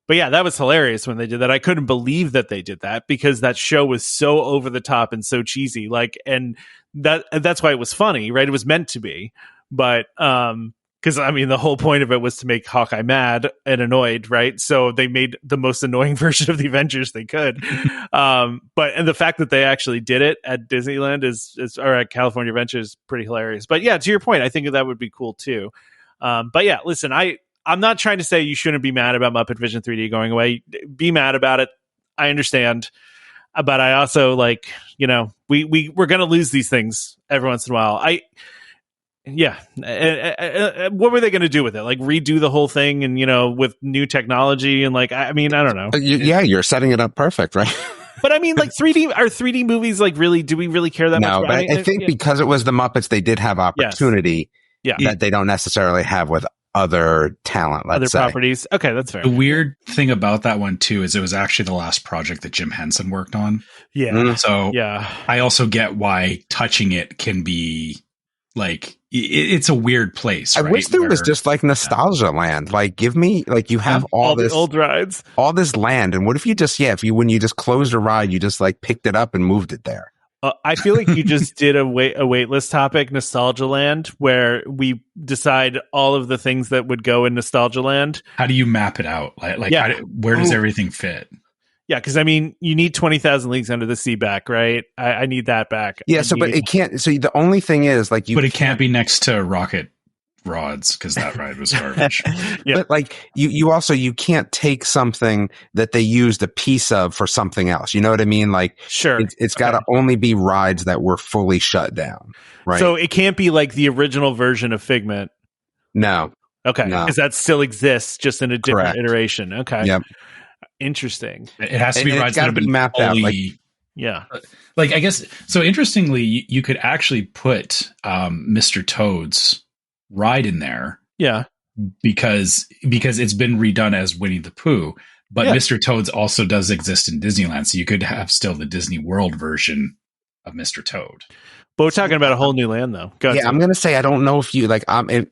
But yeah, that was hilarious when they did that. I couldn't believe that they did that because that show was so over the top and so cheesy. Like, and that's why it was funny, right? It was meant to be, but because I mean, the whole point of it was to make Hawkeye mad and annoyed, right? So they made the most annoying version of the Avengers they could. And the fact that they actually did it at Disneyland or at California Adventure is pretty hilarious. But yeah, to your point, I think that would be cool too. But yeah, listen, I'm not trying to say you shouldn't be mad about Muppet Vision 3D going away. Be mad about it. I understand. But I also we're going to lose these things every once in a while. What were they going to do with it? Like redo the whole thing and, with new technology and I mean, I don't know. You're setting it up perfect, right? But I mean, like 3D movies, like really, do we really care that much? No, but I think because it was the Muppets, they did have opportunity that they don't necessarily have with other talent, other properties. Okay, that's fair. The weird thing about that one too is it was actually the last project that Jim Henson worked on. Yeah. So I also get why touching it can be like it's a weird place. I wish there was just like nostalgia land. Like give me you have all this the old rides, all this land, and what if you just when you just closed a ride, you just picked it up and moved it there. I feel like you just did a waitlist topic, Nostalgia Land, where we decide all of the things that would go in Nostalgia Land. How do you map it out? Where does everything fit? Yeah, because I mean, you need 20,000 Leagues Under the Sea back, right? I need that back. Yeah, but it can't. So the only thing is, but it can't be next to Rocket rods because that ride was garbage. Yeah. But like you can't take something that they used a piece of for something else. You know what I mean? Like, sure, it's got to only be rides that were fully shut down. Right. So it can't be like the original version of Figment. No. Okay. Because that still exists, just in a different iteration. Okay. Yep. Interesting. It has to be rides that have been mapped out. Like I guess so. Interestingly, you could actually put Mr. Toad's ride in there. Yeah, because it's been redone as Winnie the Pooh, but Mr. Toad's also does exist in Disneyland, so you could have still the Disney World version of Mr. Toad. But we're talking about a whole new land, though. I'm going to say I don't know if you like.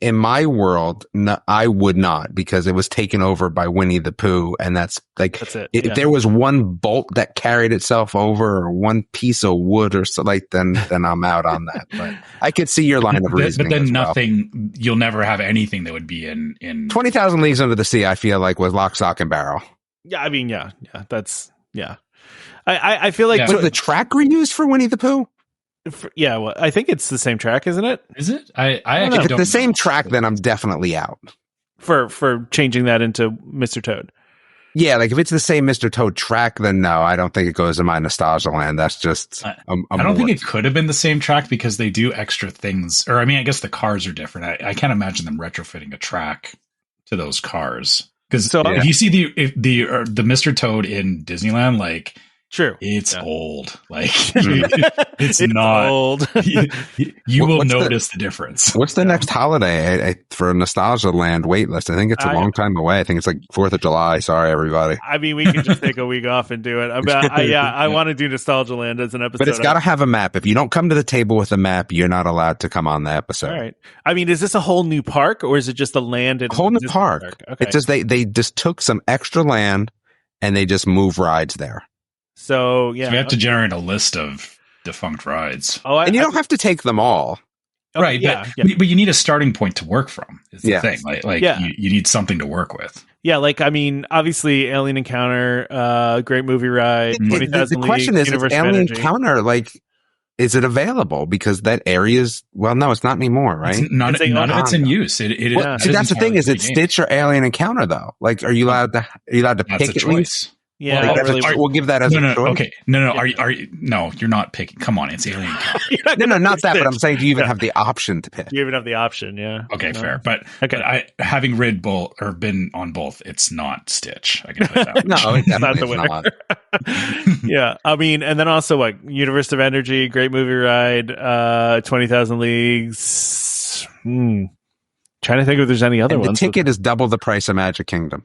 In my world, no, I would not, because it was taken over by Winnie the Pooh, and that's it. If there was one bolt that carried itself over, or one piece of wood, or so, like then I'm out on that. But I could see your line of reasoning. But then nothing. You'll never have anything that would be in 20,000 Leagues Under the Sea. I feel like was lock, stock, and barrel. Yeah, I mean, that's I feel like was the track reused for Winnie the Pooh? Well, I think it's the same track, isn't it? Is it? I actually if it's the same track, then I'm definitely out for changing that into Mr. Toad. Yeah, like if it's the same Mr. Toad track, then no, I don't think it goes to my nostalgia land. That's just I don't think it could have been the same track, because they do extra things. Or I mean, I guess the cars are different. I can't imagine them retrofitting a track to those cars. Because if you see the Mr. Toad in Disneyland, like. True. It's old. Like it's not old. You will notice the difference. What's the next holiday for a Nostalgia Land wait list? I think it's a long time away. I think it's like 4th of July. Sorry, everybody. I mean, we can just take a week off and do it. I want to do Nostalgia Land as an episode. But it's got to have a map. If you don't come to the table with a map, you're not allowed to come on the episode. All right. I mean, is this a whole new park, or is it just a land? A whole new park. Okay. It's just they just took some extra land and they just move rides there. So we have to generate a list of defunct rides. And you don't have to take them all. Right, but you need a starting point to work from. Is the thing. You need something to work with. Yeah, like I mean, obviously, Alien Encounter, great movie ride. 20,000 the question is, Alien Encounter, like, is it available? Because that area is no, it's not anymore, right? None of it's in use. See, that's the thing. Is it Stitch or Alien Encounter though? Like, are you allowed to pick at least? Yeah, we'll give that as a choice. Okay, no. Are you? No, you're not picking. Come on, it's Alien. No, not that. But I'm saying, do you even have the option to pick? You even have the option, yeah. Okay, fair. But having read both or been on both, it's not Stitch. I can tell you that. No, it's not the winner. Yeah, I mean, and then also like Universe of Energy, great movie ride, 20,000 Leagues. Trying to think if there's any other ones. The ticket is double the price of Magic Kingdom.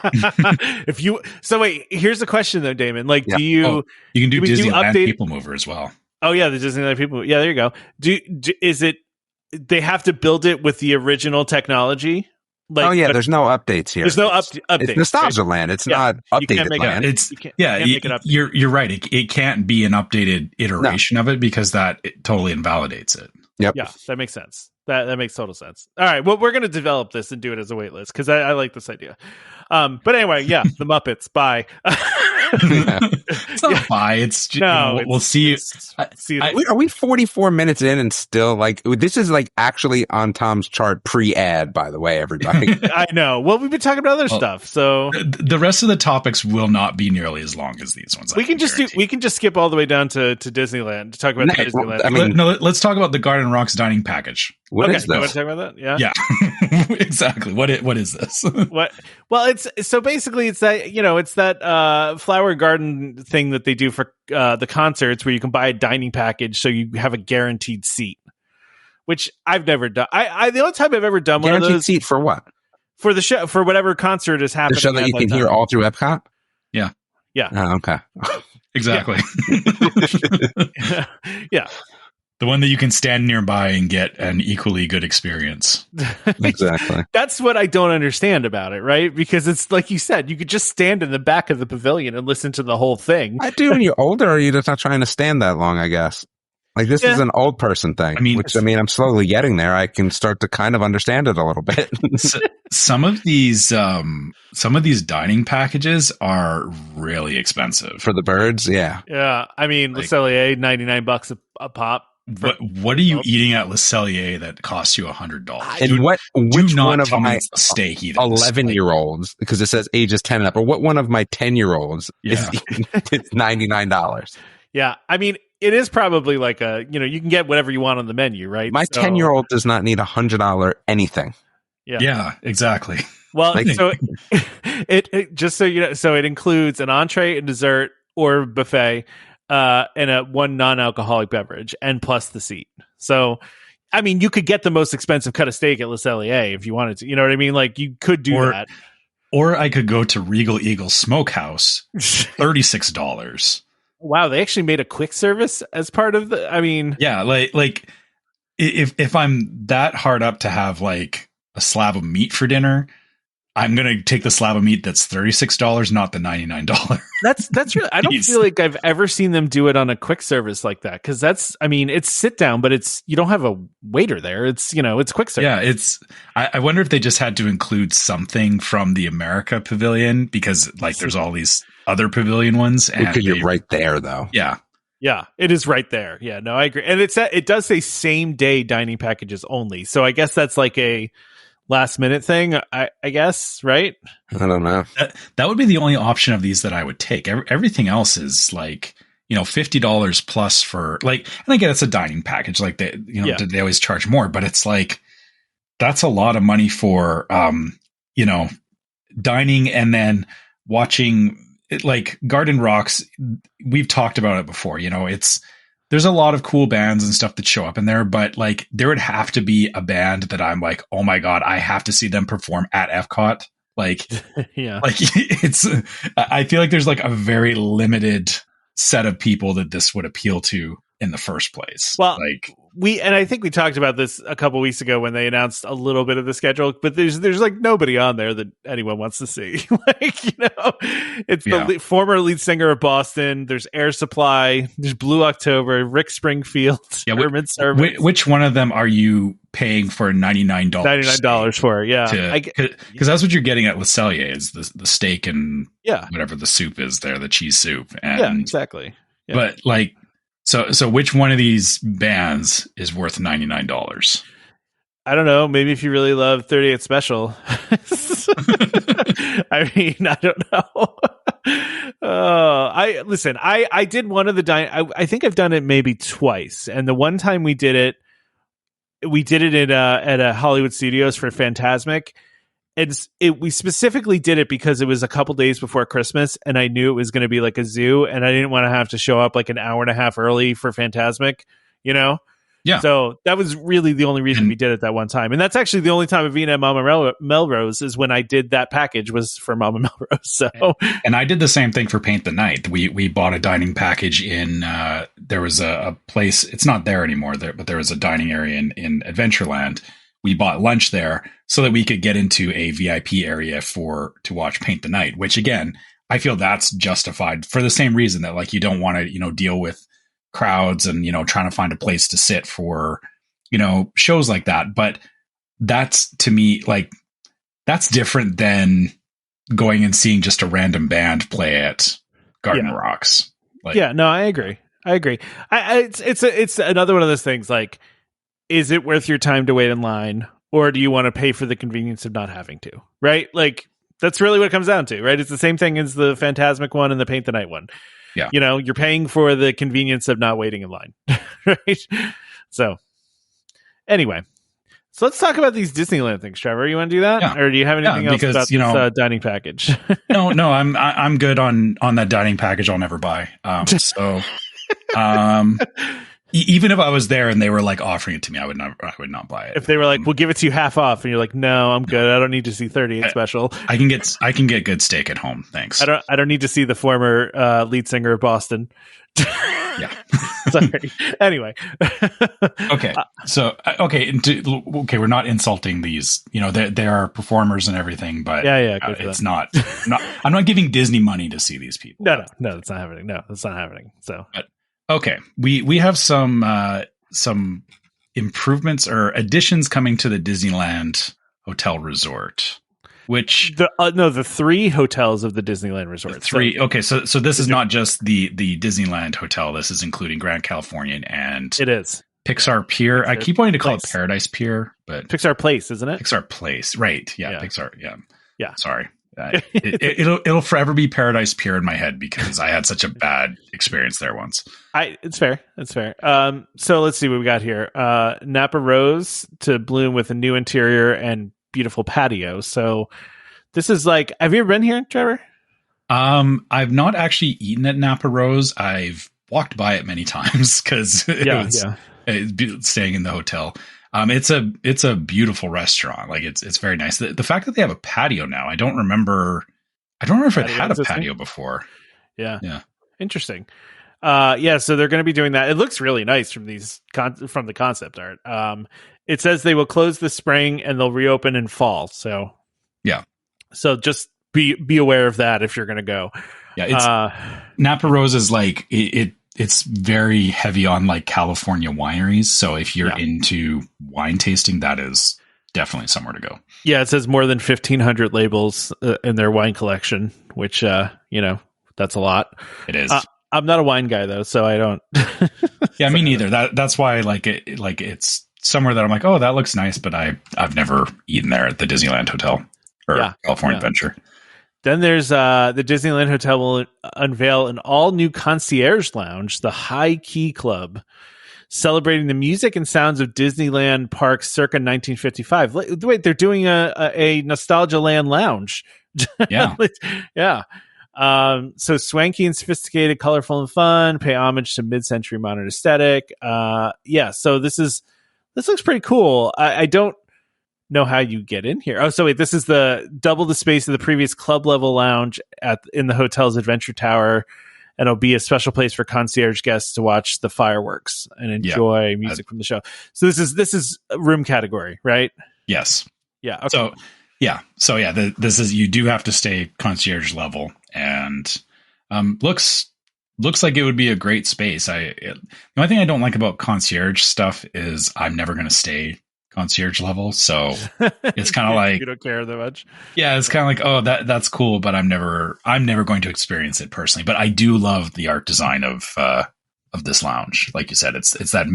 Wait, here's the question though, Damon. Like, do you can do Disneyland People Mover as well? Oh yeah, the Disneyland People. Yeah, there you go. Is it they have to build it with the original technology? Like, there's no updates here. There's no updates. It's Nostalgia Land. It's not updated land. You're right. It can't be an updated iteration of it, because it totally invalidates it. Yep. Yeah, that makes sense. That makes total sense. All right, well, we're going to develop this and do it as a wait list, because I like this idea. But anyway, the Muppets. Bye. It's not bye. It's we'll see you. Are we 44 minutes in and still like this is like actually on Tom's chart pre-ad? By the way, everybody. I know. Well, we've been talking about other stuff, so the rest of the topics will not be nearly as long as these ones. We can just skip all the way down to Disneyland to talk about Disneyland. Let's talk about the Garden Rocks dining package. What is this? You want to talk about that? Yeah. Exactly. What is this? What? Well, it's that flower garden thing that they do for the concerts, where you can buy a dining package so you have a guaranteed seat, which I've never done. The only time I've ever done one of those. Guaranteed seat for what? For the show, for whatever concert is happening. The show that you can hear all through EPCOT? Yeah. Yeah. Oh, okay. Exactly. Yeah. The one that you can stand nearby and get an equally good experience. Exactly. That's what I don't understand about it, right? Because it's like you said, you could just stand in the back of the pavilion and listen to the whole thing. I do when you're older, or you're just not trying to stand that long, I guess. Like this is an old person thing. I'm slowly getting there. I can start to kind of understand it a little bit. Some of these dining packages are really expensive for the birds. Yeah. Yeah. I mean, Le Cellier, $99 a pop. What are you eating at Le Cellier that costs you $100? And which one of my steak either 11-year-olds, because it says ages 10 and up, or what one of my 10-year-olds is it's $99? Yeah, I mean, it is probably like you can get whatever you want on the menu, right? My 10-year-old does not need $100 anything. Yeah, exactly. Well, so it just so you know, so it includes an entree, a dessert, or buffet, and one non-alcoholic beverage, and plus the seat. So, I mean, you could get the most expensive cut of steak at Le Cellier if you wanted to. You know what I mean? Like, you could do that. Or I could go to Regal Eagle Smokehouse, $36. Wow, they actually made a quick service as part of the. I mean, yeah, like if I'm that hard up to have like a slab of meat for dinner, I'm going to take the slab of meat that's $36, not the $99. That's really, I don't feel like I've ever seen them do it on a quick service like that. Cause I mean, it's sit down, but you don't have a waiter there. It's, it's quick service. Yeah. I wonder if they just had to include something from the America Pavilion, because like there's all these other pavilion ones. Because you're right there though. Yeah. Yeah, it is right there. Yeah, no, I agree. And it does say same day dining packages only. So I guess that's like a last minute thing, I guess, right? I don't know. That would be the only option of these that I would take. Everything else is like, $50 plus for like, and again, it's a dining package. Like they always charge more, but it's like, that's a lot of money for, dining and then watching it, like Garden Rocks. We've talked about it before, there's a lot of cool bands and stuff that show up in there, but like there would have to be a band that I'm like, oh my God, I have to see them perform at EPCOT. Like, yeah, like I feel like there's like a very limited set of people that this would appeal to in the first place. Well, like I think we talked about this a couple weeks ago when they announced a little bit of the schedule, but there's like nobody on there that anyone wants to see. It's the former lead singer of Boston. There's Air Supply. There's Blue October, Rick Springfield. Yeah, which one of them are you paying for $99? $99 for? Yeah, because that's what you're getting at Le Cellier is the steak and whatever the soup is there, the cheese soup. And, yeah, exactly. Yeah. But like. So which one of these bands is worth $99? I don't know. Maybe if you really love 38 Special. I mean, I don't know. I did one of the I think I've done it maybe twice. And the one time we did it at a Hollywood Studios for Fantasmic. We specifically did it because it was a couple days before Christmas, and I knew it was going to be like a zoo, and I didn't want to have to show up like an hour and a half early for Fantasmic, Yeah. So that was really the only reason we did it that one time, and that's actually the only time I've been at Mama Melrose is when I did that package was for Mama Melrose. So, and I did the same thing for Paint the Night. We bought a dining package in. There was a place. It's not there anymore, but there was a dining area in Adventureland. We bought lunch there so that we could get into a VIP area to watch Paint the Night, which again, I feel that's justified for the same reason that like you don't want to, deal with crowds and, trying to find a place to sit for, shows like that. But that's to me, like that's different than going and seeing just a random band play at Garden Rocks. Like, yeah, no, I agree. It's another one of those things like, is it worth your time to wait in line, or do you want to pay for the convenience of not having to? Right? Like that's really what it comes down to, right? It's the same thing as the Fantasmic one and the Paint the Night one. Yeah. You're paying for the convenience of not waiting in line. Right? So anyway, so let's talk about these Disneyland things, Trevor. You want to do that? Yeah. Or do you have anything else about this dining package? No, I'm good on that dining package. I'll never buy. Even if I was there and they were like offering it to me, I would not buy it. If they were like, "We'll give it to you half off," and you're like, "No, I'm good. I don't need to see 38 Special. I can get good steak at home. Thanks. I don't need to see the former lead singer of Boston." Yeah. Sorry. Anyway. Okay. So we're not insulting these. They are performers and everything, but it's not. I'm not giving Disney money to see these people. No, that's not happening. No, that's not happening. So. Okay, we have some improvements or additions coming to the Disneyland Hotel Resort, which the 3 hotels of the Disneyland Resort. 3. Okay, so this is not just the Disneyland Hotel. This is including Grand Californian and it is Pixar Pier. I keep wanting to call it Paradise Pier, but Pixar Place, isn't it? Pixar Place, right? Yeah. Pixar. Yeah. Sorry. It'll forever be Paradise Pier in my head because I had such a bad experience there once. It's fair. So let's see what we got here. Napa Rose to bloom with a new interior and beautiful patio. So this is like, have you ever been here, Trevor? I've not actually eaten at Napa Rose. I've walked by it many times because staying in the hotel. It's a beautiful restaurant. Like it's very nice. The fact that they have a patio now, I don't remember if it had a patio before. Yeah. Interesting. So they're going to be doing that. It looks really nice from from the concept art. It says they will close this spring and they'll reopen in fall. So yeah. So just be aware of that if you're going to go. Yeah. It's Napa Rose is like it's very heavy on like California wineries. So if you're into wine tasting, that is definitely somewhere to go. Yeah, it says more than 1,500 labels in their wine collection, which, that's a lot. It is. I'm not a wine guy though, so I don't. Yeah, me neither. That's why it's somewhere that I'm like, oh, that looks nice, but I've never eaten there at the Disneyland Hotel or California Adventure. Then there's the Disneyland Hotel will unveil an all-new concierge lounge, the High Key Club, celebrating the music and sounds of Disneyland parks circa 1955. Wait, they're doing a Nostalgia Land lounge. Yeah. Yeah. So swanky and sophisticated, colorful and fun, pay homage to mid-century modern aesthetic. So this looks pretty cool. I don't know how you get in here. Oh, so wait, this is the double the space of the previous club level lounge in the hotel's Adventure Tower, and it'll be a special place for concierge guests to watch the fireworks and enjoy music from the show. So this is a room category, right? Yes. Yeah. Okay. This is, you do have to stay concierge level, and looks like it would be a great space. The only thing I don't like about concierge stuff is I'm never going to stay concierge level, so it's kind of like you don't care that much. Yeah, it's kind of like, oh, that's cool, but I'm never going to experience it personally. But I do love the art design of this lounge. Like you said, it's that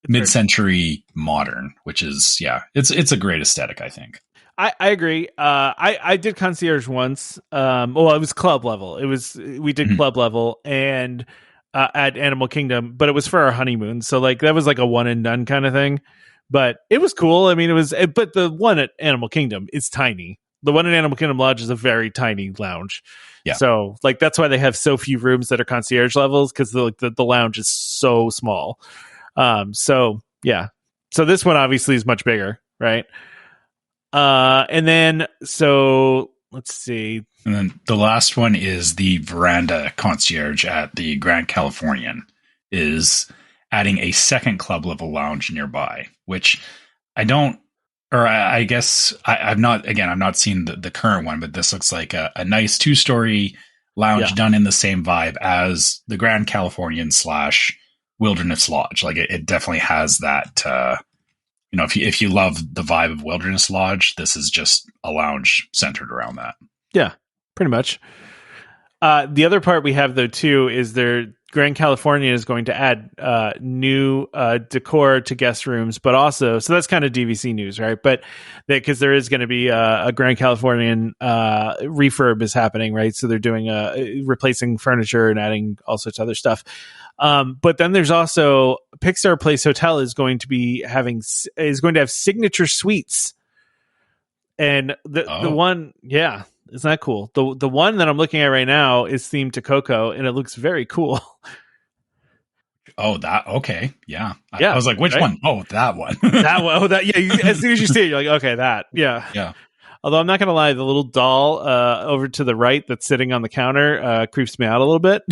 mid-century modern, which is it's a great aesthetic, I think. I agree. I did concierge once. It was club level. We did club level and at Animal Kingdom, but it was for our honeymoon, so like that was like a one and done kind of thing. But it was cool. I mean, but the one at Animal Kingdom is tiny. The one at Animal Kingdom Lodge is a very tiny lounge. Yeah. So like, that's why they have so few rooms that are concierge levels, because the lounge is so small. So this one obviously is much bigger. Right. And then, so let's see. And then the last one is the veranda concierge at the Grand Californian is adding a second club level lounge nearby, which I've not seen the current one, but this looks like a nice 2-story lounge done in the same vibe as the Grand Californian / Wilderness Lodge. Like it definitely has that, if you love the vibe of Wilderness Lodge, this is just a lounge centered around that. Yeah, pretty much. The other part we have though too is their Grand Californian is going to add new decor to guest rooms, but also, so that's kind of DVC news, right? But because there is going to be a Grand Californian refurb is happening, right? So they're doing replacing furniture and adding all sorts of other stuff. But then there's also Pixar Place Hotel is going to have signature suites, and the one, isn't that cool? The one that I'm looking at right now is themed to Coco, and it looks very cool. Oh, that okay, yeah. I was like, which one? Oh, that one. That one. Oh, that as soon as you see it, you're like, okay, that. Yeah. Although I'm not gonna lie, the little doll over to the right that's sitting on the counter creeps me out a little bit.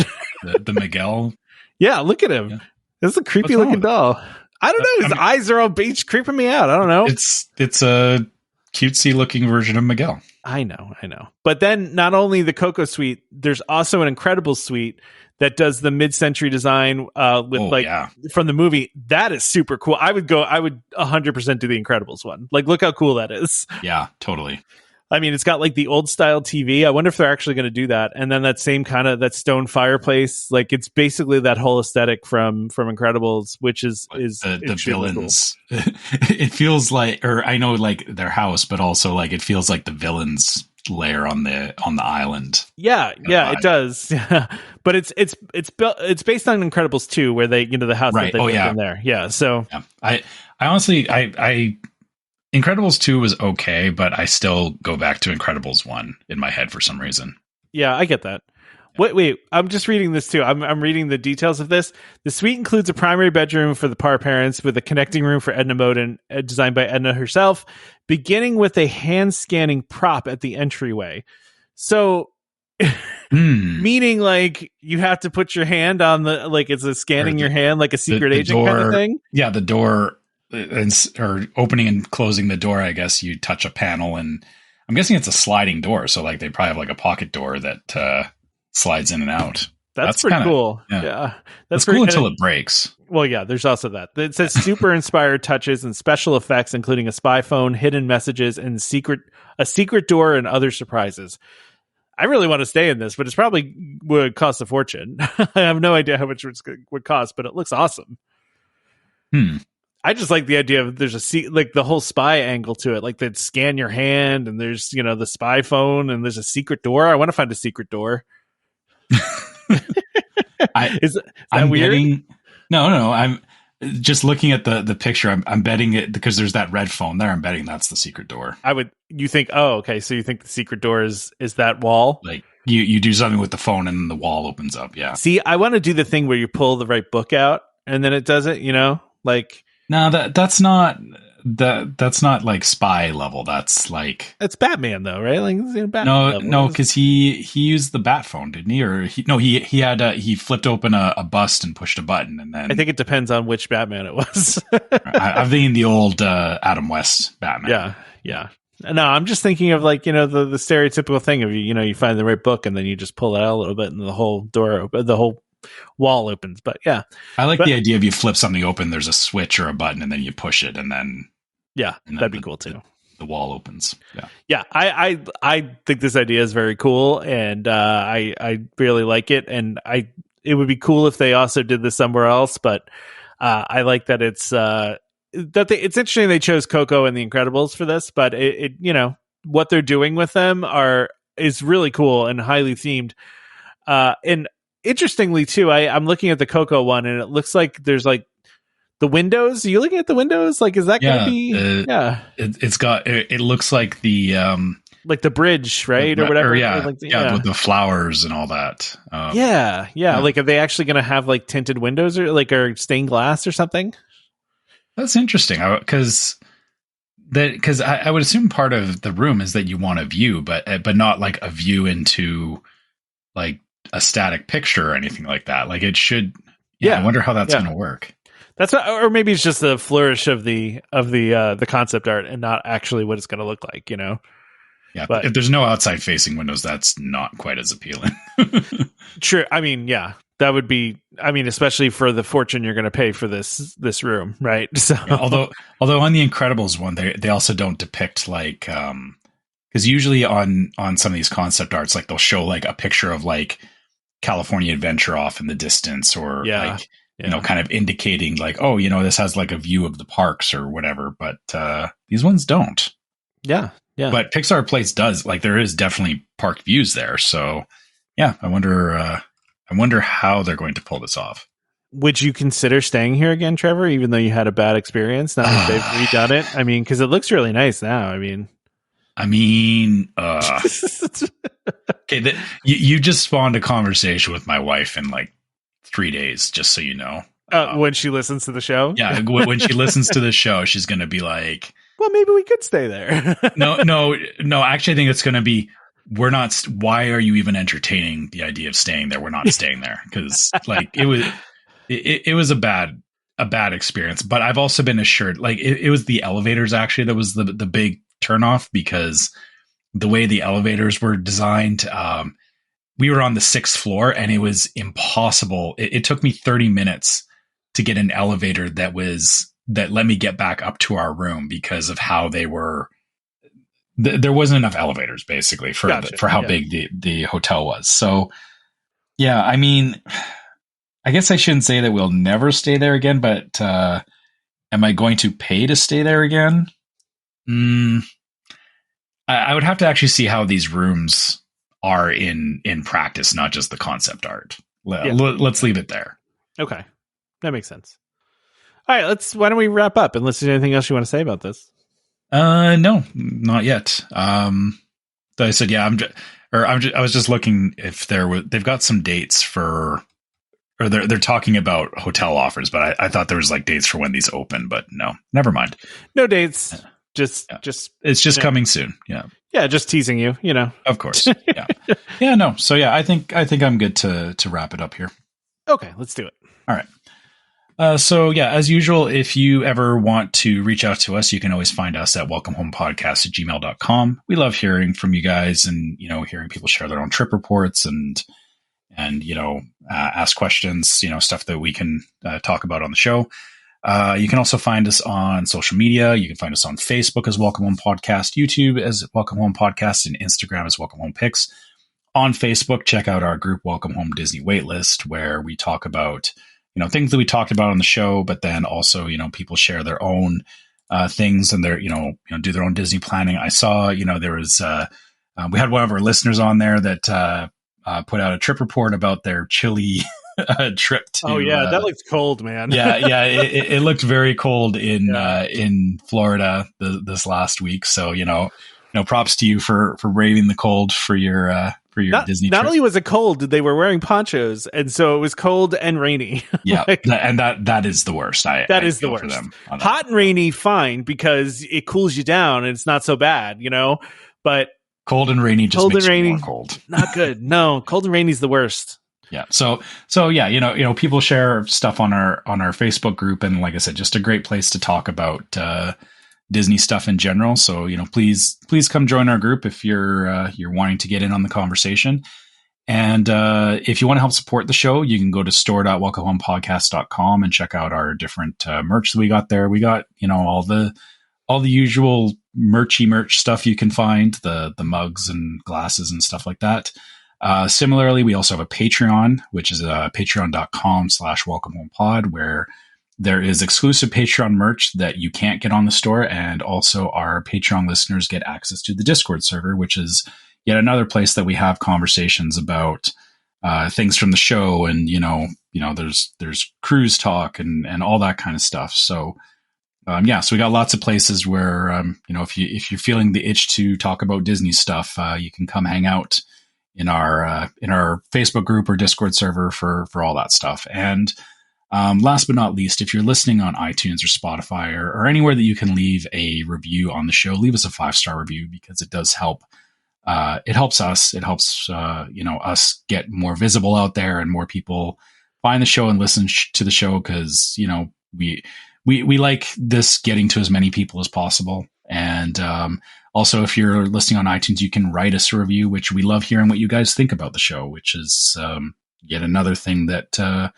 the Miguel. Yeah, look at him. Yeah. This is a creepy looking doll. I don't know. His eyes are all beige, creeping me out. I don't know. It's a cutesy looking version of Miguel. I know. But then not only the Coco suite, there's also an Incredibles suite that does the mid-century design from the movie. That is super cool. I would 100% do the Incredibles one. Like, look how cool that is. Yeah, totally. I mean, it's got like the old style TV. I wonder if they're actually going to do that. And then that same kind of that stone fireplace, like it's basically that whole aesthetic from Incredibles, which is the villains. Cool. It feels like, or I know like their house, but also like it feels like the villains lair on the island. Yeah, it does. But it's based on Incredibles 2, where they, the house that they put in there. Yeah. So I honestly Incredibles 2 was okay, but I still go back to Incredibles 1 in my head for some reason. Yeah, I get that. Wait, I'm just reading this too. I'm reading the details of this. The suite includes a primary bedroom for the Parr parents with a connecting room for Edna Mode, designed by Edna herself, beginning with a hand scanning prop at the entryway. So, meaning like you have to put your hand on the, like it's a scanning your hand like a secret agent door, kind of thing. Yeah, the door. Or opening and closing the door, I guess you touch a panel, and I'm guessing it's a sliding door. So like they probably have like a pocket door that slides in and out. That's pretty cool. Yeah. That's cool until it breaks. Well, yeah, there's also that. It says super inspired touches and special effects, including a spy phone, hidden messages, and a secret door and other surprises. I really want to stay in this, but it's probably would cost a fortune. I have no idea how much it would cost, but it looks awesome. I just like the idea of there's like the whole spy angle to it. Like they'd scan your hand, and there's, the spy phone, and there's a secret door. I want to find a secret door. Is that weird? No. I'm just looking at the picture. I'm betting it because there's that red phone there. I'm betting that's the secret door. You think, oh, okay. So you think the secret door is that wall? Like you do something with the phone and the wall opens up. Yeah. See, I want to do the thing where you pull the right book out and then it does it, like. No, that's not like spy level. That's like it's Batman though, right? Like Batman no, because he used the bat phone, didn't he? Or he flipped open a bust and pushed a button, and then I think it depends on which Batman it was. I'm thinking the old Adam West Batman. Yeah. No, I'm just thinking of like the stereotypical thing of you find the right book and then you just pull it out a little bit and the whole door the whole wall opens. But yeah, I like the idea of you flip something open, there's a switch or a button, and then you push it, and then that'd be cool too. The wall opens. I think this idea is very cool, and I really like it, and it would be cool if they also did this somewhere else. But I like that it's it's interesting they chose Coco and The Incredibles for this, but it what they're doing with them is really cool and highly themed, and interestingly too, I'm looking at the Coco one, and it looks like there's like the windows. Are you looking at the windows? Like, is that going to be? It looks like the like the bridge, right, or whatever. With the flowers and all that. Like, are they actually going to have like tinted windows or stained glass or something? That's interesting because I would assume part of the room is that you want a view, but not like a view into like a static picture or anything like that. Like it should. I wonder how that's going to work. That's what, or maybe it's just the flourish of the concept art and not actually what it's going to look like. Yeah, but if there's no outside facing windows, that's not quite as appealing. True. I mean, that would be. I mean, especially for the fortune you're going to pay for this room, right? So, although on the Incredibles one, they also don't depict like because usually on some of these concept arts, like they'll show like a picture of like California Adventure off in the distance, or kind of indicating like, oh, this has like a view of the parks or whatever. But these ones don't. Yeah. But Pixar Place does. Like there is definitely park views there. So yeah, I wonder how they're going to pull this off. Would you consider staying here again, Trevor, even though you had a bad experience? Now that they've redone it, I mean, because it looks really nice now. I mean, okay, you just spawned a conversation with my wife in like 3 days, just so you know. When she listens to the show? Yeah, when she listens to the show, she's going to be like, well, maybe we could stay there. No. Actually, I think it's going to be, why are you even entertaining the idea of staying there? We're not staying there because like it was a bad experience. But I've also been assured, like it was the elevators actually that was the big turnoff, because the way the elevators were designed, we were on the 6th floor and it was impossible. It took me 30 minutes to get an elevator that let me get back up to our room because of how they were there wasn't enough elevators basically for how big the hotel was. So yeah, I mean, I guess I shouldn't say that we'll never stay there again, but am I going to pay to stay there again? I would have to actually see how these rooms are in practice, not just the concept art. Let's leave it there. Okay, that makes sense. All right, why don't we wrap up unless there's anything else you want to say about this? No, not yet. I said, yeah, I was just looking if they've got some dates for, or they're talking about hotel offers, but I thought there was like dates for when these open, but no, never mind. No dates. Just it's just coming soon. Yeah. Yeah. Just teasing you, Of course. Yeah. Yeah. No. So yeah, I think I'm good to wrap it up here. Okay. Let's do it. All right. So yeah, as usual, if you ever want to reach out to us, you can always find us at welcomehomepodcast@gmail.com. We love hearing from you guys and, hearing people share their own trip reports and ask questions, stuff that we can talk about on the show. You can also find us on social media. You can find us on Facebook as Welcome Home Podcast, YouTube as Welcome Home Podcast, and Instagram as Welcome Home Pics. On Facebook, check out our group Welcome Home Disney Waitlist, where we talk about things that we talked about on the show, but then also people share their own things and their do their own Disney planning. I saw there was we had one of our listeners on there that put out a trip report about their Chile trip to, that looks cold, man. It looked very cold in Florida this last week, so props to you for braving the cold for your Disney trip. Not only was it cold, they were wearing ponchos, and so it was cold and rainy. Yeah, and that is the worst. That is the worst. Hot and rainy, fine, because it cools you down and it's not so bad, but cold and rainy just makes you more cold. Not good. No, cold and rainy is the worst. Yeah. So yeah, people share stuff on our Facebook group, and like I said, just a great place to talk about Disney stuff in general. So please come join our group if you're wanting to get in on the conversation. And if you want to help support the show, you can go to store.welcomehomepodcast.com and check out our different merch that we got there. We got all the usual merch stuff you can find, the mugs and glasses and stuff like that. Similarly, we also have a Patreon, which is patreon.com/welcomehomepod, where there is exclusive Patreon merch that you can't get on the store. And also our Patreon listeners get access to the Discord server, which is yet another place that we have conversations about things from the show. And, there's cruise talk and all that kind of stuff. So, so we got lots of places where, if you're feeling the itch to talk about Disney stuff, you can come hang out in our Facebook group or Discord server for all that stuff. And last but not least, if you're listening on iTunes or Spotify or anywhere that you can leave a review on the show, leave us a 5-star review, because it does help. It helps us. It helps us get more visible out there and more people find the show and listen to the show, because we like this getting to as many people as possible. And also, if you're listening on iTunes, you can write us a review, which we love hearing what you guys think about the show, which is yet another thing that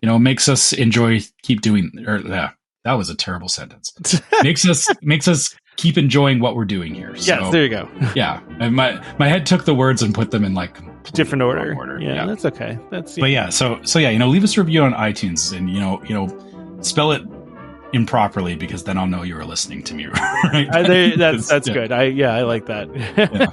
makes us keep doing. That was a terrible sentence. makes us keep enjoying what we're doing here. So, yes, there you go. Yeah, and my head took the words and put them in like different order. Yeah, that's okay. But so leave us a review on iTunes, and spell it improperly, because then I'll know you were listening to me. Right? That's good. I like that. Yeah.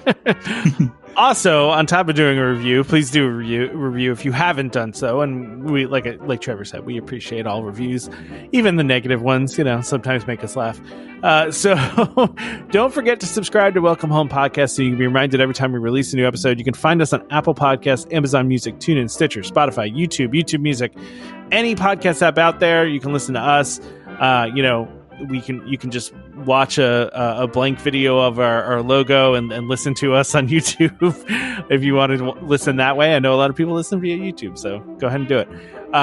Also, on top of doing a review, please do a review if you haven't done so. And we, like Trevor said, we appreciate all reviews, even the negative ones. Sometimes make us laugh. So don't forget to subscribe to Welcome Home Podcast so you can be reminded every time we release a new episode. You can find us on Apple Podcasts, Amazon Music, TuneIn, Stitcher, Spotify, YouTube Music, any podcast app out there. You can listen to us. You can just watch a blank video of our logo and listen to us on YouTube if you want to listen that way. I know a lot of people listen via YouTube, so go ahead and do it.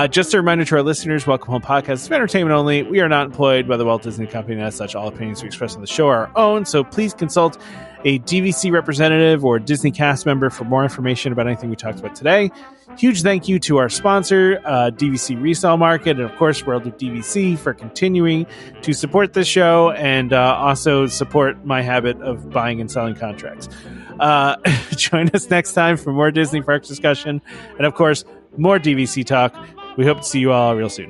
Just a reminder to our listeners, Welcome Home Podcast is entertainment only. We are not employed by the Walt Disney Company, and as such, all opinions we express on the show are our own. So please consult a DVC representative or Disney cast member for more information about anything we talked about today. Huge thank you to our sponsor, DVC Resale Market, and of course, World of DVC for continuing to support this show and also support my habit of buying and selling contracts. Join us next time for more Disney parks discussion and, of course, more DVC talk. We hope to see you all real soon.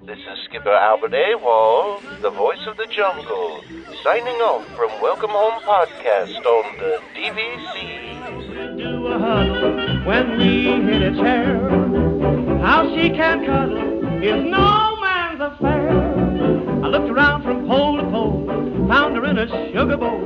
This is Skipper Albert AWOL, the voice of the jungle, signing off from Welcome Home Podcast on the DVC. Do a huddle when we hit its hair. How she can cuddle is no man's affair. I looked around from pole to pole, found her in a sugar bowl.